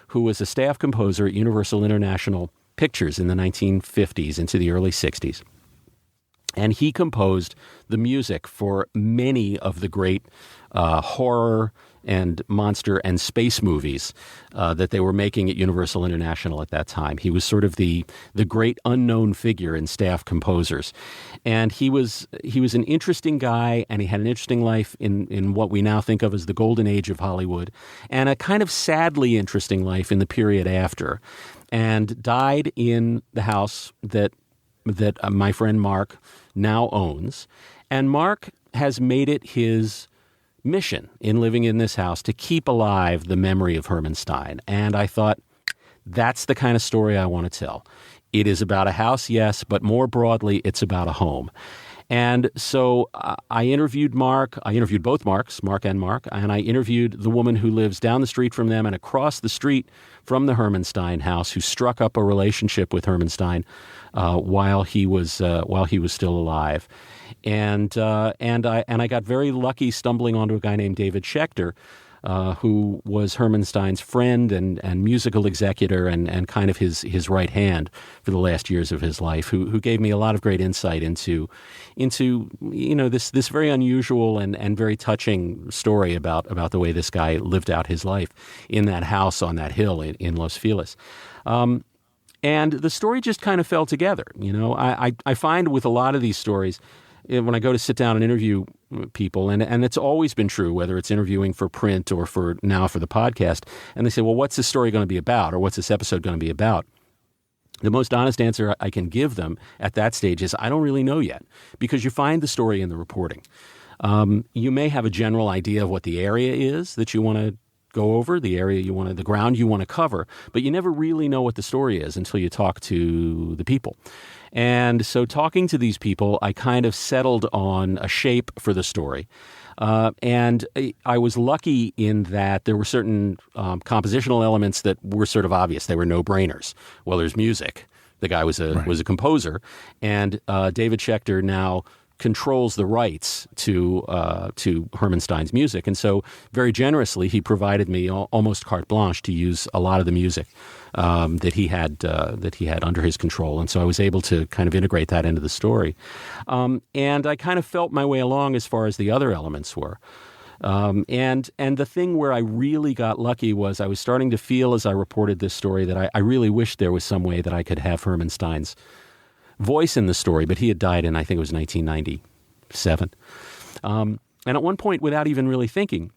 who was a staff composer at Universal International Pictures in the 1950s into the early 60s. And he composed the music for many of the great horror and monster and space movies that they were making at Universal International at that time. He was sort of the great unknown figure in staff composers. And he was an interesting guy, and he had an interesting life in what we now think of as the golden age of Hollywood, and a kind of sadly interesting life in the period after, and died in the house that my friend Mark now owns. And Mark has made it his mission in living in this house to keep alive the memory of Herman Stein. And I thought, that's the kind of story I want to tell. It is about a house, yes, but more broadly, it's about a home. And so I interviewed Mark. I interviewed both Marks, Mark, and I interviewed the woman who lives down the street from them and across the street from the Hermanstein house, who struck up a relationship with Hermanstein while he was still alive. And I got very lucky stumbling onto a guy named David Schechter, who was Hermanstein's friend and musical executor and kind of his right hand for the last years of his life, who gave me a lot of great insight into this very unusual and very touching story about the way this guy lived out his life in that house on that hill in Los Feliz. And the story just kind of fell together. I find with a lot of these stories, when I go to sit down and interview people, and it's always been true, whether it's interviewing for print or for the podcast, and they say, well, what's this story going to be about, or what's this episode going to be about? The most honest answer I can give them at that stage is, I don't really know yet, because you find the story in the reporting. You may have a general idea of what the area is that you want to go over, the ground you want to cover, but you never really know what the story is until you talk to the people. And so talking to these people, I kind of settled on a shape for the story. And I was lucky in that there were certain compositional elements that were sort of obvious. They were no-brainers. Well, there's music. The guy was a composer. And David Schechter now controls the rights to Hermanstein's music. And so very generously, he provided me almost carte blanche to use a lot of the music that he had under his control. And so I was able to kind of integrate that into the story. And I kind of felt my way along as far as the other elements were. And the thing where I really got lucky was I was starting to feel as I reported this story that I really wished there was some way that I could have Hermanstein's voice in the story, but he had died in, I think it was 1997. And at one point, without even really thinking,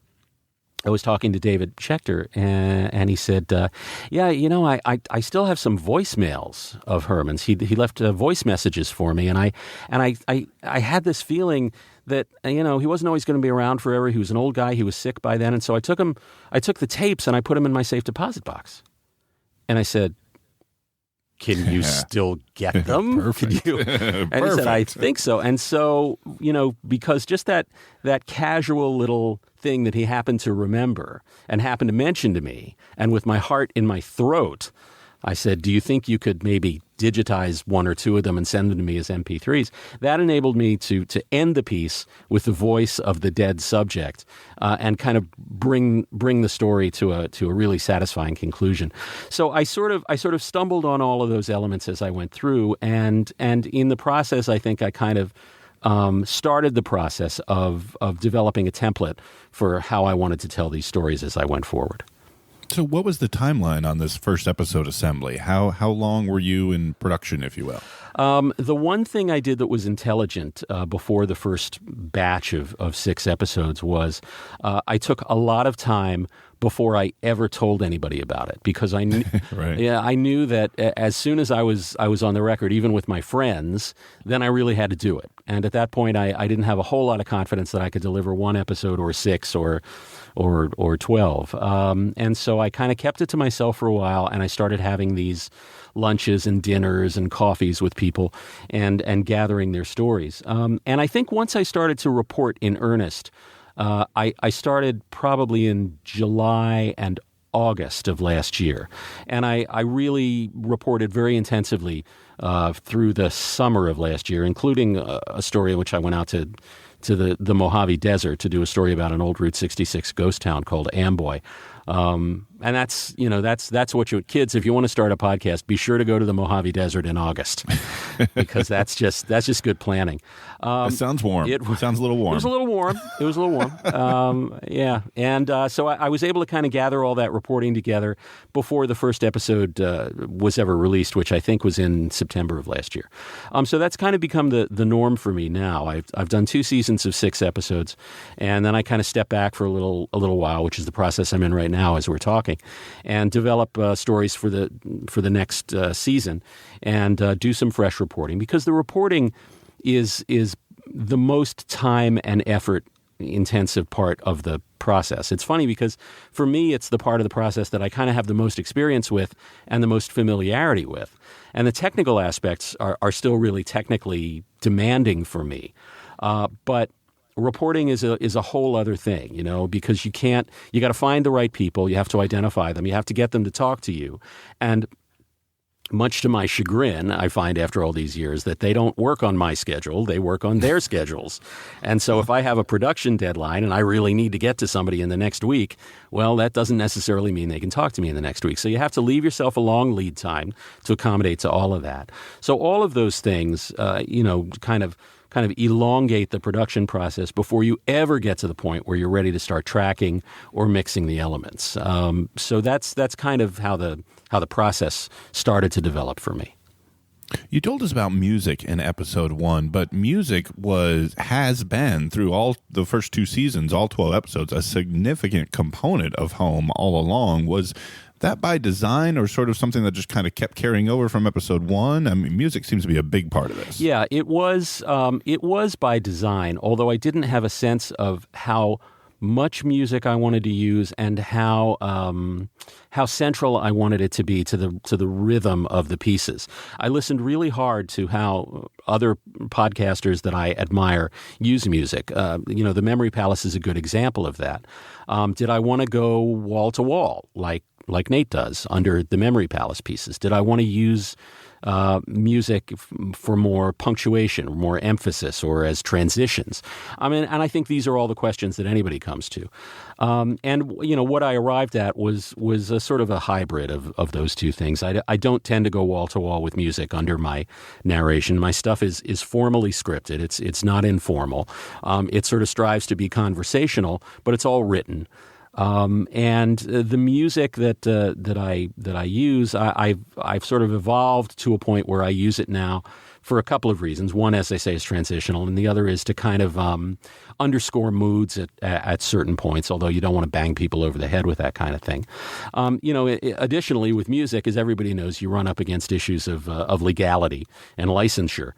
I was talking to David Schechter, and he said, I still have some voicemails of Herman's. He left voice messages for me, and I had this feeling that, he wasn't always going to be around forever. He was an old guy. He was sick by then. And so I took the tapes and I put them in my safe deposit box. And I said, can you still get them? Perfect. And he said, I think so. And so, because just that casual little thing that he happened to remember and happened to mention to me, and with my heart in my throat, I said, do you think you could maybe digitize one or two of them and send them to me as MP3s? That enabled me to end the piece with the voice of the dead subject and kind of bring the story to a really satisfying conclusion. So I sort of stumbled on all of those elements as I went through, and in the process, I think I kind of started the process of developing a template for how I wanted to tell these stories as I went forward. So what was the timeline on this first episode assembly? How long were you in production, if you will? The one thing I did that was intelligent before the first batch of 6 episodes was I took a lot of time before I ever told anybody about it, because I knew, right. I knew that as soon as I was on the record, even with my friends, then I really had to do it. And at that point, I didn't have a whole lot of confidence that I could deliver 1 episode or 6 or 12. And so I kind of kept it to myself for a while, and I started having these lunches and dinners and coffees with people and gathering their stories. And I think once I started to report in earnest, I started probably in July and August of last year. And I really reported very intensively through the summer of last year, including a story in which I went out to the Mojave Desert to do a story about an old Route 66 ghost town called Amboy. And that's what you kids, if you want to start a podcast, be sure to go to the Mojave Desert in August, because that's just good planning. It sounds warm. It sounds a little warm. It was a little warm. Yeah. And so I was able to kind of gather all that reporting together before the first episode was ever released, which I think was in September of last year. So that's kind of become the norm for me now. I've done 2 seasons of 6 episodes, and then I kind of step back for a little while, which is the process I'm in right now as we're talking, and develop stories for the next season, and do some fresh reporting, because the reporting is the most time and effort intensive part of the process. It's funny because for me, it's the part of the process that I kind of have the most experience with and the most familiarity with. And the technical aspects are still really technically demanding for me. But reporting is a whole other thing, because you got to find the right people. You have to identify them. You have to get them to talk to you. And much to my chagrin, I find after all these years that they don't work on my schedule. They work on their schedules. And so if I have a production deadline and I really need to get to somebody in the next week, well, that doesn't necessarily mean they can talk to me in the next week. So you have to leave yourself a long lead time to accommodate to all of that. So all of those things, kind of elongate the production process before you ever get to the point where you're ready to start tracking or mixing the elements. So that's kind of how the process started to develop for me. You told us about music in episode 1, but music has been through all the first 2 seasons, all 12 episodes, a significant component of Home all along. Was that by design or sort of something that just kind of kept carrying over from episode 1? I mean, music seems to be a big part of this. Yeah, it was by design, although I didn't have a sense of how much music I wanted to use and how central I wanted it to be to the rhythm of the pieces. I listened really hard to how other podcasters that I admire use music. The Memory Palace is a good example of that. Did I want to go wall to wall like Nate does under the Memory Palace pieces? Did I want to use music for more punctuation, or more emphasis, or as transitions? And I think these are all the questions that anybody comes to. What I arrived at was a sort of a hybrid of those two things. I don't tend to go wall to wall with music under my narration. My stuff is formally scripted. It's not informal. It sort of strives to be conversational, but it's all written. And the music that I use, I've sort of evolved to a point where I use it now for a couple of reasons. One, as I say, is transitional, and the other is to kind of underscore moods at certain points, although you don't want to bang people over the head with that kind of thing. Additionally, with music, as everybody knows, you run up against issues of legality and licensure.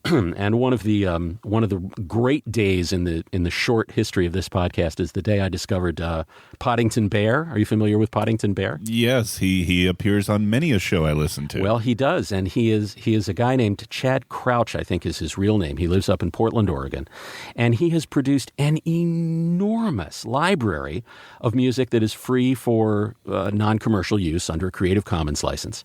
And one of the great days in the short history of this podcast is the day I discovered Poddington Bear. Are you familiar with Poddington Bear? Yes, he appears on many a show I listen to. Well, he does, and he is a guy named Chad Crouch, I think is his real name. He lives up in Portland, Oregon, and he has produced an enormous library of music that is free for non-commercial use under a Creative Commons license.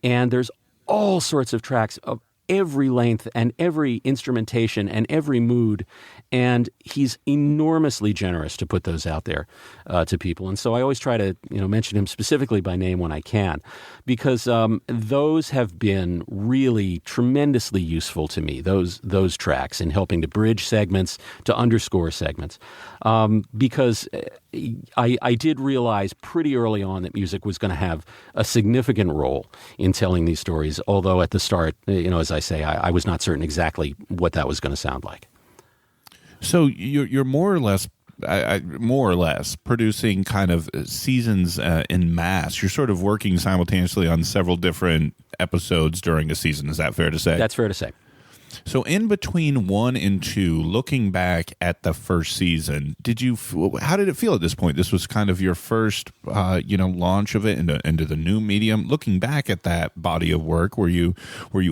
And there's all sorts of tracks of every length and every instrumentation and every mood, and he's enormously generous to put those out there to people. And so I always try to mention him specifically by name when I can, because those have been really tremendously useful to me, those tracks, in helping to bridge segments, to underscore segments, because I did realize pretty early on that music was going to have a significant role in telling these stories, although at the start, as I say, I was not certain exactly what that was going to sound like. So you're more or less producing kind of seasons in mass. You're sort of working simultaneously on several different episodes during a season. Is that fair to say? That's fair to say. So in between 1 and 2, looking back at the first season, how did it feel at this point? This was kind of your first, launch of it into the new medium. Looking back at that body of work, were you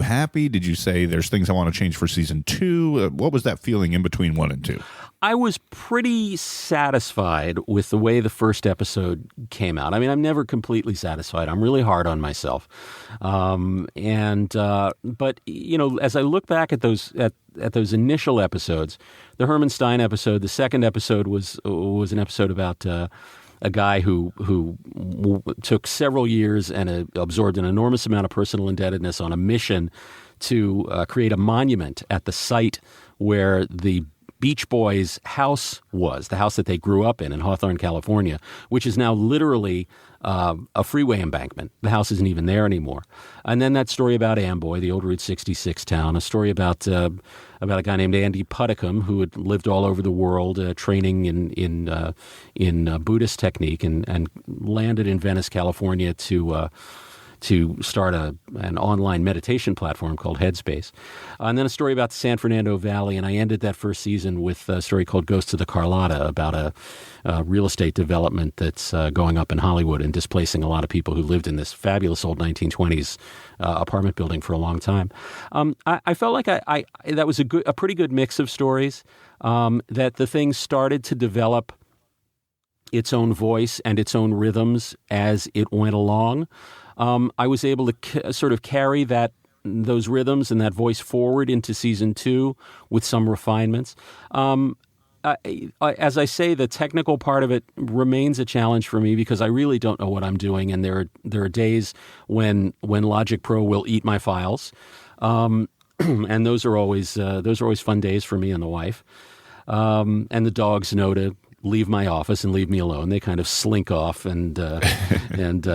happy? Did you say there's things I want to change for season 2? What was that feeling in between 1 and 2? I was pretty satisfied with the way the first episode came out. I mean, I'm never completely satisfied. I'm really hard on myself. But as I look back at those initial episodes, the Herman Stein episode, the second episode was an episode about a guy who took several years and absorbed an enormous amount of personal indebtedness on a mission to create a monument at the site where the Beach Boys' house was, the house that they grew up in Hawthorne, California, which is now literally a freeway embankment. The house isn't even there anymore. And then that story about Amboy, the old Route 66 town, a story about a guy named Andy Puddicombe who had lived all over the world training in Buddhist technique and landed in Venice, California to to start an online meditation platform called Headspace. And then a story about the San Fernando Valley, and I ended that first season with a story called Ghosts of the Carlotta about a real estate development that's going up in Hollywood and displacing a lot of people who lived in this fabulous old 1920s apartment building for a long time. I felt like I that was a pretty good mix of stories, that the thing started to develop its own voice and its own rhythms as it went along. I was able to sort of carry those rhythms and that voice forward into season 2 with some refinements. As I say, the technical part of it remains a challenge for me because I really don't know what I'm doing, and there are days when Logic Pro will eat my files, and those are always fun days for me and the wife. And the dogs know to leave my office and leave me alone. They kind of slink off and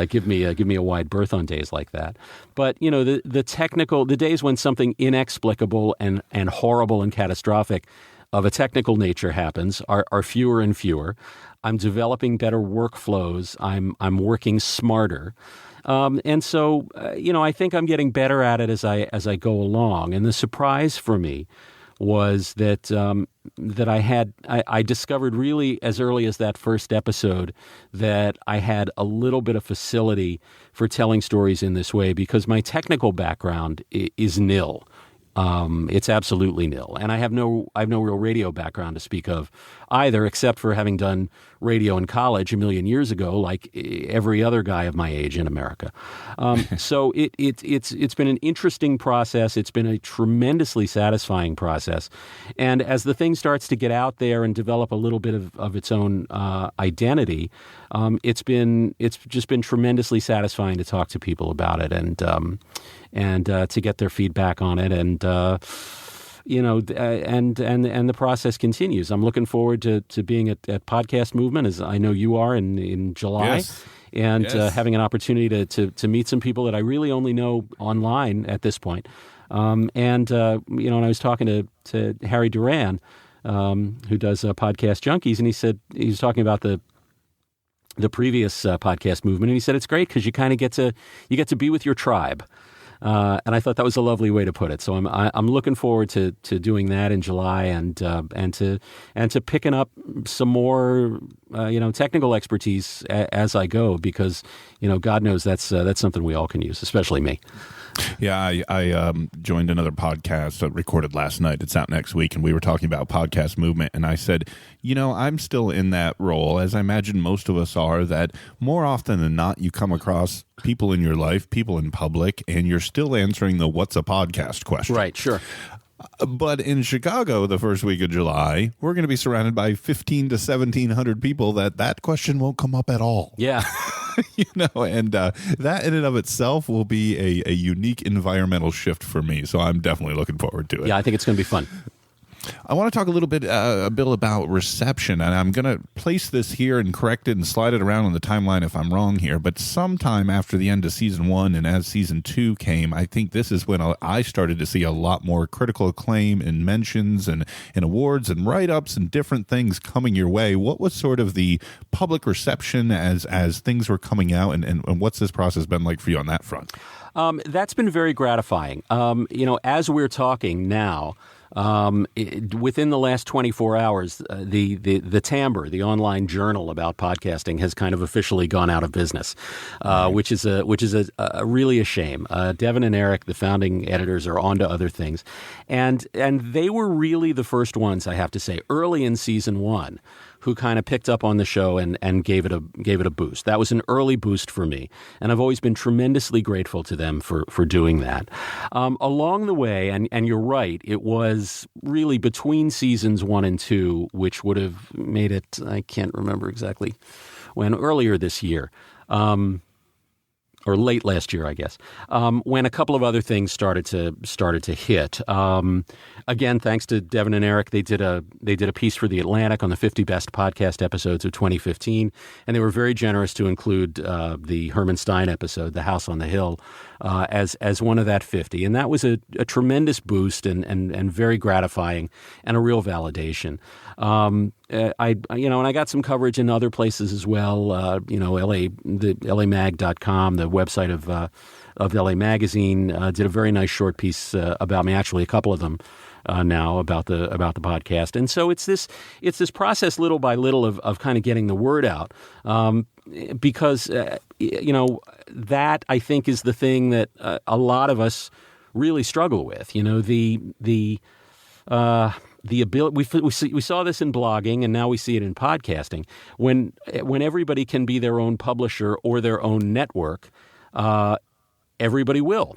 give me a wide berth on days like that. But the days when something inexplicable and horrible and catastrophic of a technical nature happens are fewer and fewer. I'm developing better workflows. I'm working smarter. And so, I think I'm getting better at it as I go along. And the surprise for me was that I discovered really as early as that first episode that I had a little bit of facility for telling stories in this way because my technical background is nil. It's absolutely nil. And I have no real radio background to speak of either, except for having done radio in college a million years ago, like every other guy of my age in America. So it's been an interesting process. It's been a tremendously satisfying process. And as the thing starts to get out there and develop a little bit of its own identity, it's just been tremendously satisfying to talk to people about it and to get their feedback on it, and the process continues. I'm looking forward to being at Podcast Movement, as I know you are in July, yes. and yes. Having an opportunity to meet some people that I really only know online at this point. And I was talking to Harry Duran, who does Podcast Junkies, and he was talking about the previous Podcast Movement, and he said it's great because you kind of get to be with your tribe. And I thought that was a lovely way to put it. So I'm looking forward to doing that in July and to picking up some more technical expertise as I go, because God knows that's something we all can use, especially me. Yeah, I joined another podcast recorded last night. It's out next week, and we were talking about Podcast Movement, and I said, I'm still in that role, as I imagine most of us are, that more often than not, you come across people in your life, people in public, and you're still answering the what's a podcast question. Right, sure. But in Chicago, the first week of July, we're going to be surrounded by 1,500 to 1,700 people that question won't come up at all. Yeah. And that in and of itself will be a unique environmental shift for me. So I'm definitely looking forward to it. Yeah, I think it's going to be fun. I want to talk a little bit, Bill, about reception, and I'm going to place this here and correct it and slide it around on the timeline if I'm wrong here, but sometime after the end of season 1 and as season 2 came, I think this is when I started to see a lot more critical acclaim and mentions and awards and write-ups and different things coming your way. What was sort of the public reception as things were coming out, and what's this process been like for you on that front? That's been very gratifying. As we're talking now, within the last 24 hours, the Timbre, the online journal about podcasting, has kind of officially gone out of business, which is really a shame. Devin and Eric, the founding editors, are on to other things, and they were really the first ones, I have to say, early in season 1, who kind of picked up on the show and gave it a boost. That was an early boost for me, and I've always been tremendously grateful to them for doing that. Along the way, and you're right, it was really between seasons 1 and 2, which would have made it, I can't remember exactly when, earlier this year, or late last year, I guess, when a couple of other things started to hit. Again, thanks to Devin and Eric, they did a piece for The Atlantic on the 50 best podcast episodes of 2015, and they were very generous to include the Herman Stein episode, The House on the Hill, as one of that 50, and that was a tremendous boost and very gratifying and a real validation. and I got some coverage in other places as well. the LAMag.com, the website of LA Magazine, did a very nice short piece about me. Actually, a couple of them now about the podcast. And so it's this process, little by little, of kind of getting the word out, because that I think is the thing that a lot of us really struggle with. The ability, we saw this in blogging, and now we see it in podcasting. When everybody can be their own publisher or their own network, everybody will,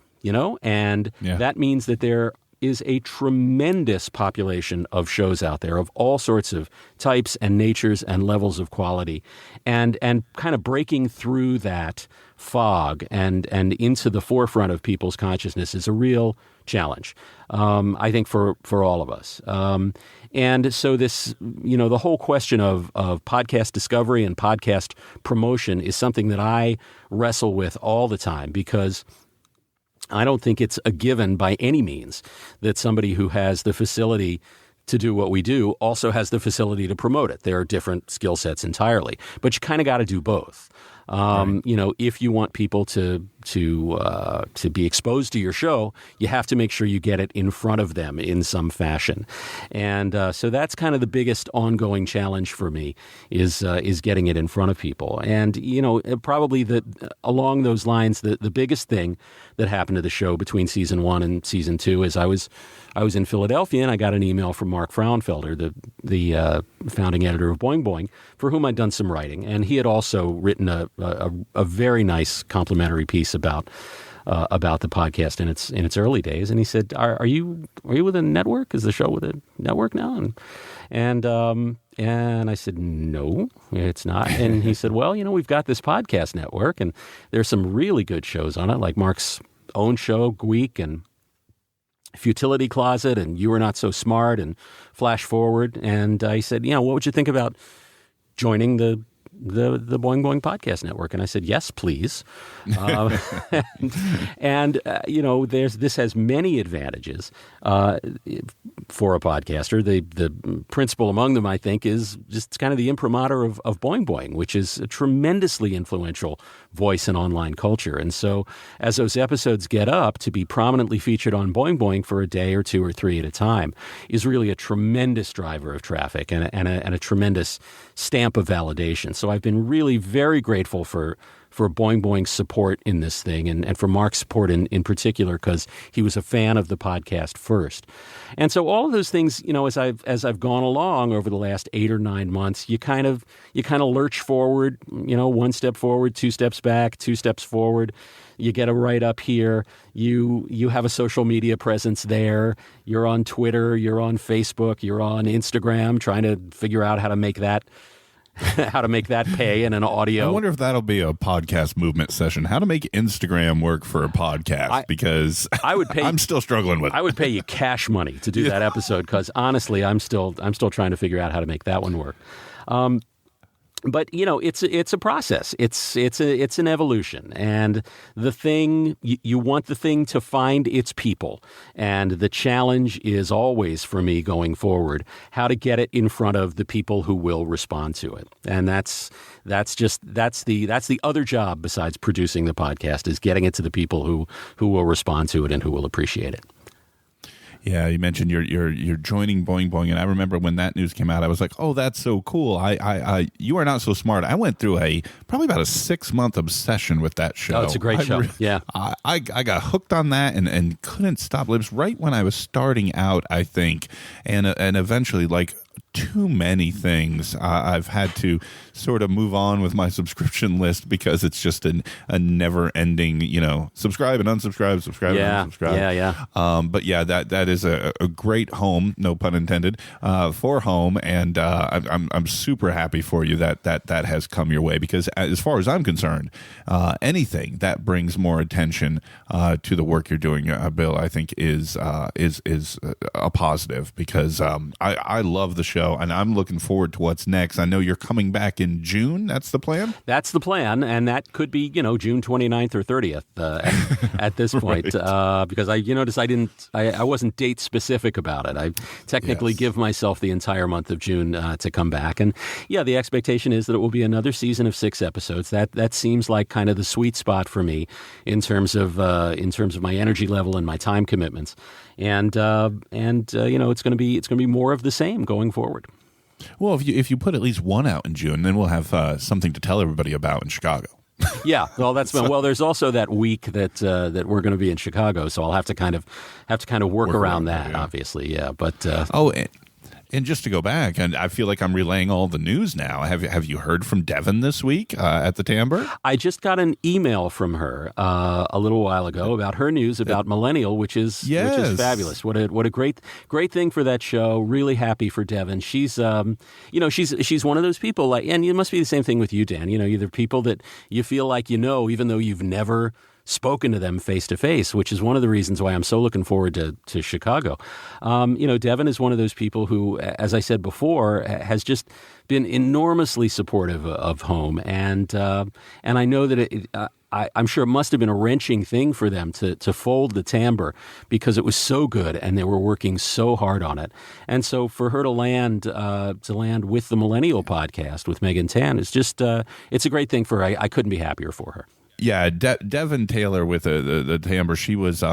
and that means that there is a tremendous population of shows out there of all sorts of types and natures and levels of quality, and kind of breaking through that fog and into the forefront of people's consciousness is a real challenge, I think, for all of us. And so this, the whole question of podcast discovery and podcast promotion is something that I wrestle with all the time, because I don't think it's a given by any means that somebody who has the facility to do what we do also has the facility to promote it. There are different skill sets entirely, but you kind of got to do both. Right. If you want people to be exposed to your show, you have to make sure you get it in front of them in some fashion. And so that's kind of the biggest ongoing challenge for me is getting it in front of people. And, probably along those lines, the biggest thing that happened to the show between season 1 and season 2 is I was in Philadelphia, and I got an email from Mark Frauenfelder, the founding editor of Boing Boing, for whom I'd done some writing. And he had also written a very nice complimentary piece about the podcast in its early days. And he said, "Are you with a network? Is the show with a network now?" And I said, "No, it's not." And he said, "Well, we've got this podcast network, and there's some really good shows on it, like Mark's own show, Gweek, and Futility Closet, and You Are Not So Smart, and Flash Forward." And I said, "What would you think about joining the Boing Boing Podcast Network?" And I said, "Yes, please." This has many advantages for a podcaster. The principal among them, I think, is just kind of the imprimatur of Boing Boing, which is a tremendously influential voice in online culture. And so as those episodes get up, to be prominently featured on Boing Boing for a day or 2 or 3 at a time is really a tremendous driver of traffic and a tremendous stamp of validation. So I've been really very grateful for Boing Boing's support in this thing, and for Mark's support in particular, because he was a fan of the podcast first. And so all of those things, as I've gone along over the last 8 or 9 months, you kind of lurch forward, 1 step forward, 2 steps back, 2 steps forward. You get a write-up here. You have a social media presence there. You're on Twitter. You're on Facebook. You're on Instagram, trying to figure out how to make that pay in an audio. I wonder if that'll be a podcast movement session. How to make Instagram work for a podcast? Because I'm still struggling with it. I would pay you cash money to do that episode, because honestly, I'm still trying to figure out how to make that one work. But it's a process. It's an evolution, and the thing you want the thing to find its people, and the challenge is always, for me going forward, how to get it in front of the people who will respond to it. And that's the other job besides producing the podcast, is getting it to the people who will respond to it and who will appreciate it. Yeah, you mentioned you're joining Boing Boing, and I remember when that news came out, I was like, "Oh, that's so cool!" You Are Not So Smart. I went through probably about a 6-month obsession with that show. Oh, it's a great show. Yeah, I got hooked on that and couldn't stop. It was right when I was starting out, I think, and eventually, like too many things, I've had to sort of move on with my subscription list, because it's just a never-ending, subscribe and unsubscribe, subscribe and unsubscribe. Yeah. But yeah, that is a great home, no pun intended, for home, and I'm super happy for you that has come your way, because as far as I'm concerned, anything that brings more attention to the work you're doing, Bill, I think is a positive, because I love the the show, and I'm looking forward to what's next. I know you're coming back in June. That's the plan? That's the plan, and that could be, June 29th or 30th at this point, Right. because you notice I wasn't date specific about it. I technically give myself the entire month of June to come back, and the expectation is that it will be another season of 6 episodes. That seems like kind of the sweet spot for me in terms of my energy level and my time commitments, and it's going to be more of the same going forward. Well, if you put at least one out in June, then we'll have something to tell everybody about in Chicago. Yeah, well, there's also that week that we're going to be in Chicago, so I'll have to kind of work around that, yeah. Obviously, yeah. But and just to go back, and I feel like I'm relaying all the news now. Have you heard from Devin this week at the Timbre? I just got an email from her a little while ago about her news about Millennial, which is fabulous. What a great thing for that show. Really happy for Devin. She's she's one of those people, and it must be the same thing with you, Dan. Either people that you feel like even though you've never spoken to them face to face, which is one of the reasons why I'm so looking forward to Chicago. Devin is one of those people who, as I said before, has just been enormously supportive of Home, and I know that I'm sure it must have been a wrenching thing for them to fold the Timbre because it was so good and they were working so hard on it. And so for her to land with the Millennial podcast with Megan Tan is just it's a great thing for her. I couldn't be happier for her. Yeah, Devin Taylor with the Timbre, she was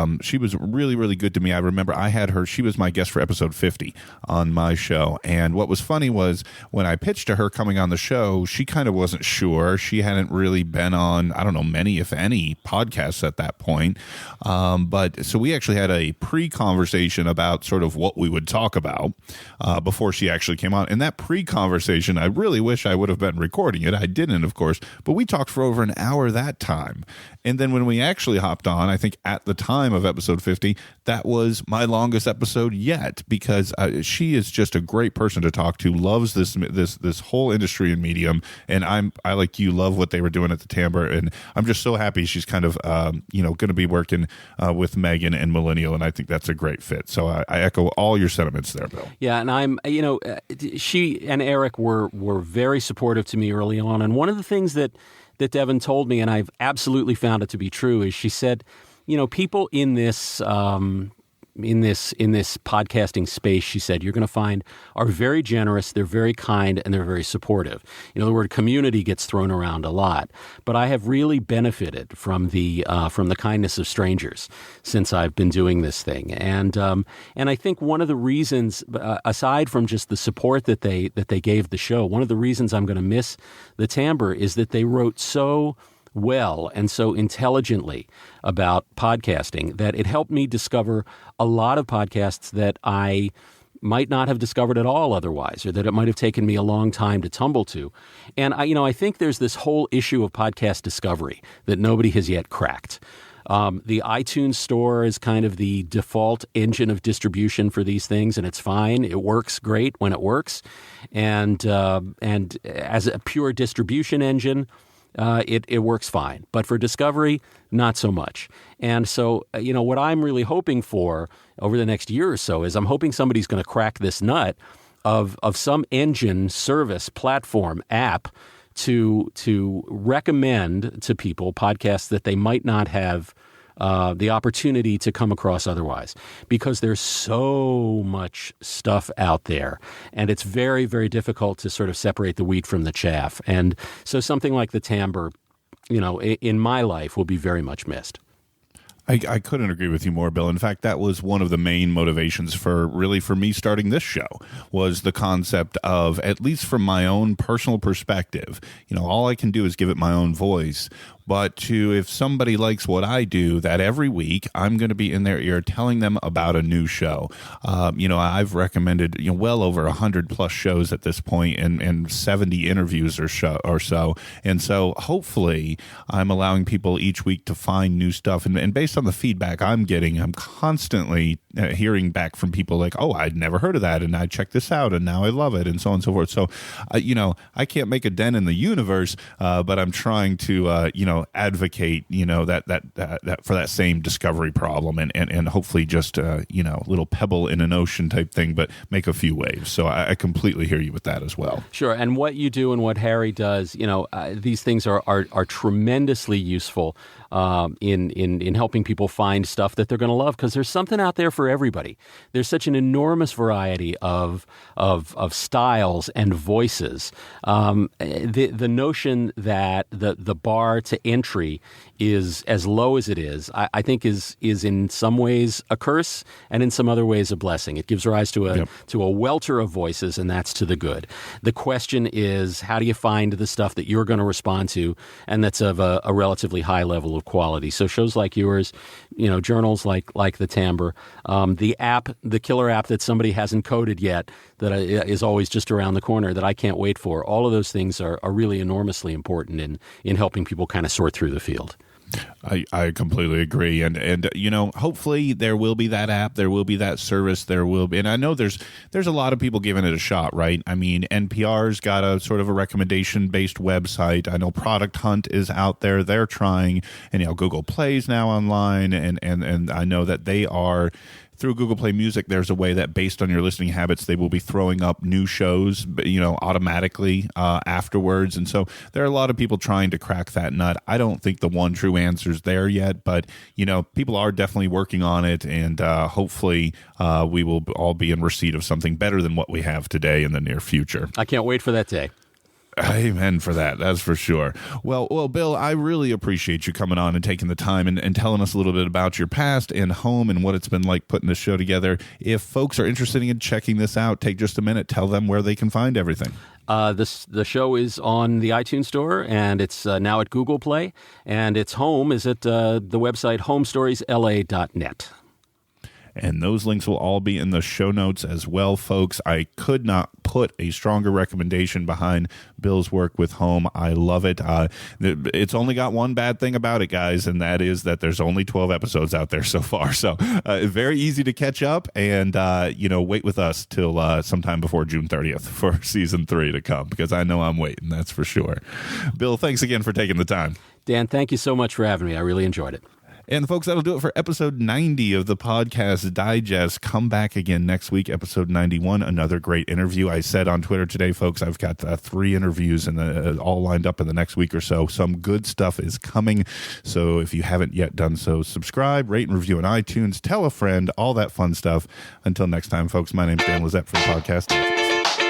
really, really good to me. I remember I had her, she was my guest for episode 50 on my show. And what was funny was when I pitched to her coming on the show, she kind of wasn't sure. She hadn't really been on, I don't know, many, if any, podcasts at that point. But so we actually had a pre-conversation about sort of what we would talk about before she actually came on. And that pre-conversation, I really wish I would have been recording it. I didn't, of course, but we talked for over an hour that time. And then when we actually hopped on, I think at the time of episode 50, that was my longest episode yet, because she is just a great person to talk to, loves this whole industry and medium, and I like you, love what they were doing at the Timbre, and I'm just so happy she's kind of going to be working with Megan and Millennial, and I think that's a great fit. So I echo all your sentiments there, Bill. Yeah, and I'm she and Eric were very supportive to me early on, and one of the things that Devin told me, and I've absolutely found it to be true, is she said, people in this podcasting space, she said, you're going to find are very generous, they're very kind, and they're very supportive. The word community gets thrown around a lot, but I have really benefited from the kindness of strangers since I've been doing this thing, and I think one of the reasons, aside from just the support that they gave the show, one of the reasons I'm going to miss the Timbre is that they wrote so well and so intelligently about podcasting that it helped me discover a lot of podcasts that I might not have discovered at all otherwise, or that it might have taken me a long time to tumble to. And I think there's this whole issue of podcast discovery that nobody has yet cracked. The iTunes store is kind of the default engine of distribution for these things, and it's fine. It works great when it works. And as a pure distribution engine, it works fine. But for discovery, not so much. And so, what I'm really hoping for over the next year or so is I'm hoping somebody's going to crack this nut of some engine, service, platform, app to recommend to people podcasts that they might not have the opportunity to come across otherwise, because there's so much stuff out there, and it's very, very difficult to sort of separate the wheat from the chaff. And so something like the Timbre, in my life will be very much missed. I couldn't agree with you more, Bill. In fact, that was one of the main motivations for me starting this show, was the concept of, at least from my own personal perspective, all I can do is give it my own voice. But if somebody likes what I do, that every week I'm going to be in their ear telling them about a new show. I've recommended well over 100+ shows at this point, and 70 interviews or so. And so hopefully I'm allowing people each week to find new stuff. And based on the feedback I'm getting, I'm constantly hearing back from people like, oh, I'd never heard of that, and I checked this out, and now I love it, and so on and so forth. So, I can't make a dent in the universe, but I'm trying to, advocate, that for that same discovery problem and hopefully just, little pebble in an ocean type thing, but make a few waves. So I completely hear you with that as well. Sure. And what you do and what Harry does, these things are tremendously useful in helping people find stuff that they're going to love, because there's something out there for everybody. There's such an enormous variety of styles and voices. The notion that the bar to entry is as low as it is, I think is in some ways a curse and in some other ways a blessing. It gives rise to a welter of voices, and that's to the good. The question is, how do you find the stuff that you're going to respond to and that's of a relatively high level of quality? So shows like yours, journals like the Timbre, the killer app that somebody hasn't coded yet that is always just around the corner that I can't wait for. All of those things are really enormously important in helping people kind of sort through the field. I completely agree. And hopefully there will be that app, there will be that service, there will be, and I know there's a lot of people giving it a shot, right? I mean, NPR's got a sort of a recommendation-based website. I know Product Hunt is out there. They're trying, and Google Play's now online, and I know that they are. Through Google Play Music, there's a way that based on your listening habits, they will be throwing up new shows, automatically afterwards. And so there are a lot of people trying to crack that nut. I don't think the one true answer is there yet, but, people are definitely working on it. And hopefully we will all be in receipt of something better than what we have today in the near future. I can't wait for that day. Amen for that. That's for sure. Well, Bill, I really appreciate you coming on and taking the time and telling us a little bit about your past and home and what it's been like putting this show together. If folks are interested in checking this out, take just a minute, tell them where they can find everything. The show is on the iTunes Store, and it's now at Google Play, and its home is at the website homestoriesla.net. And those links will all be in the show notes as well, folks. I could not put a stronger recommendation behind Bill's work with Home. I love it. It's only got one bad thing about it, guys, and that is that there's only 12 episodes out there so far. So very easy to catch up, and wait with us till sometime before June 30th for season 3 to come, because I know I'm waiting, that's for sure. Bill, thanks again for taking the time. Dan, thank you so much for having me. I really enjoyed it. And folks, that'll do it for episode 90 of the Podcast Digest. Come back again next week, episode 91, another great interview. I said on Twitter today, folks, I've got 3 interviews and all lined up in the next week or so. Some good stuff is coming. So if you haven't yet done so, subscribe, rate and review on iTunes, tell a friend, all that fun stuff. Until next time, folks, my name's Dan Lizette from the Podcast Digest.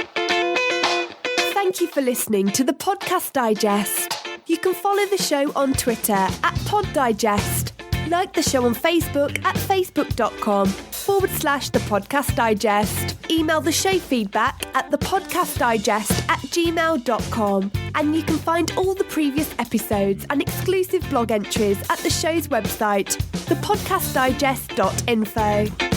Thank you for listening to the Podcast Digest. You can follow the show on Twitter at Pod Digest. Like the show on Facebook at facebook.com/The Podcast Digest. Email the show feedback at thepodcastdigest@gmail.com. And you can find all the previous episodes and exclusive blog entries at the show's website, thepodcastdigest.info.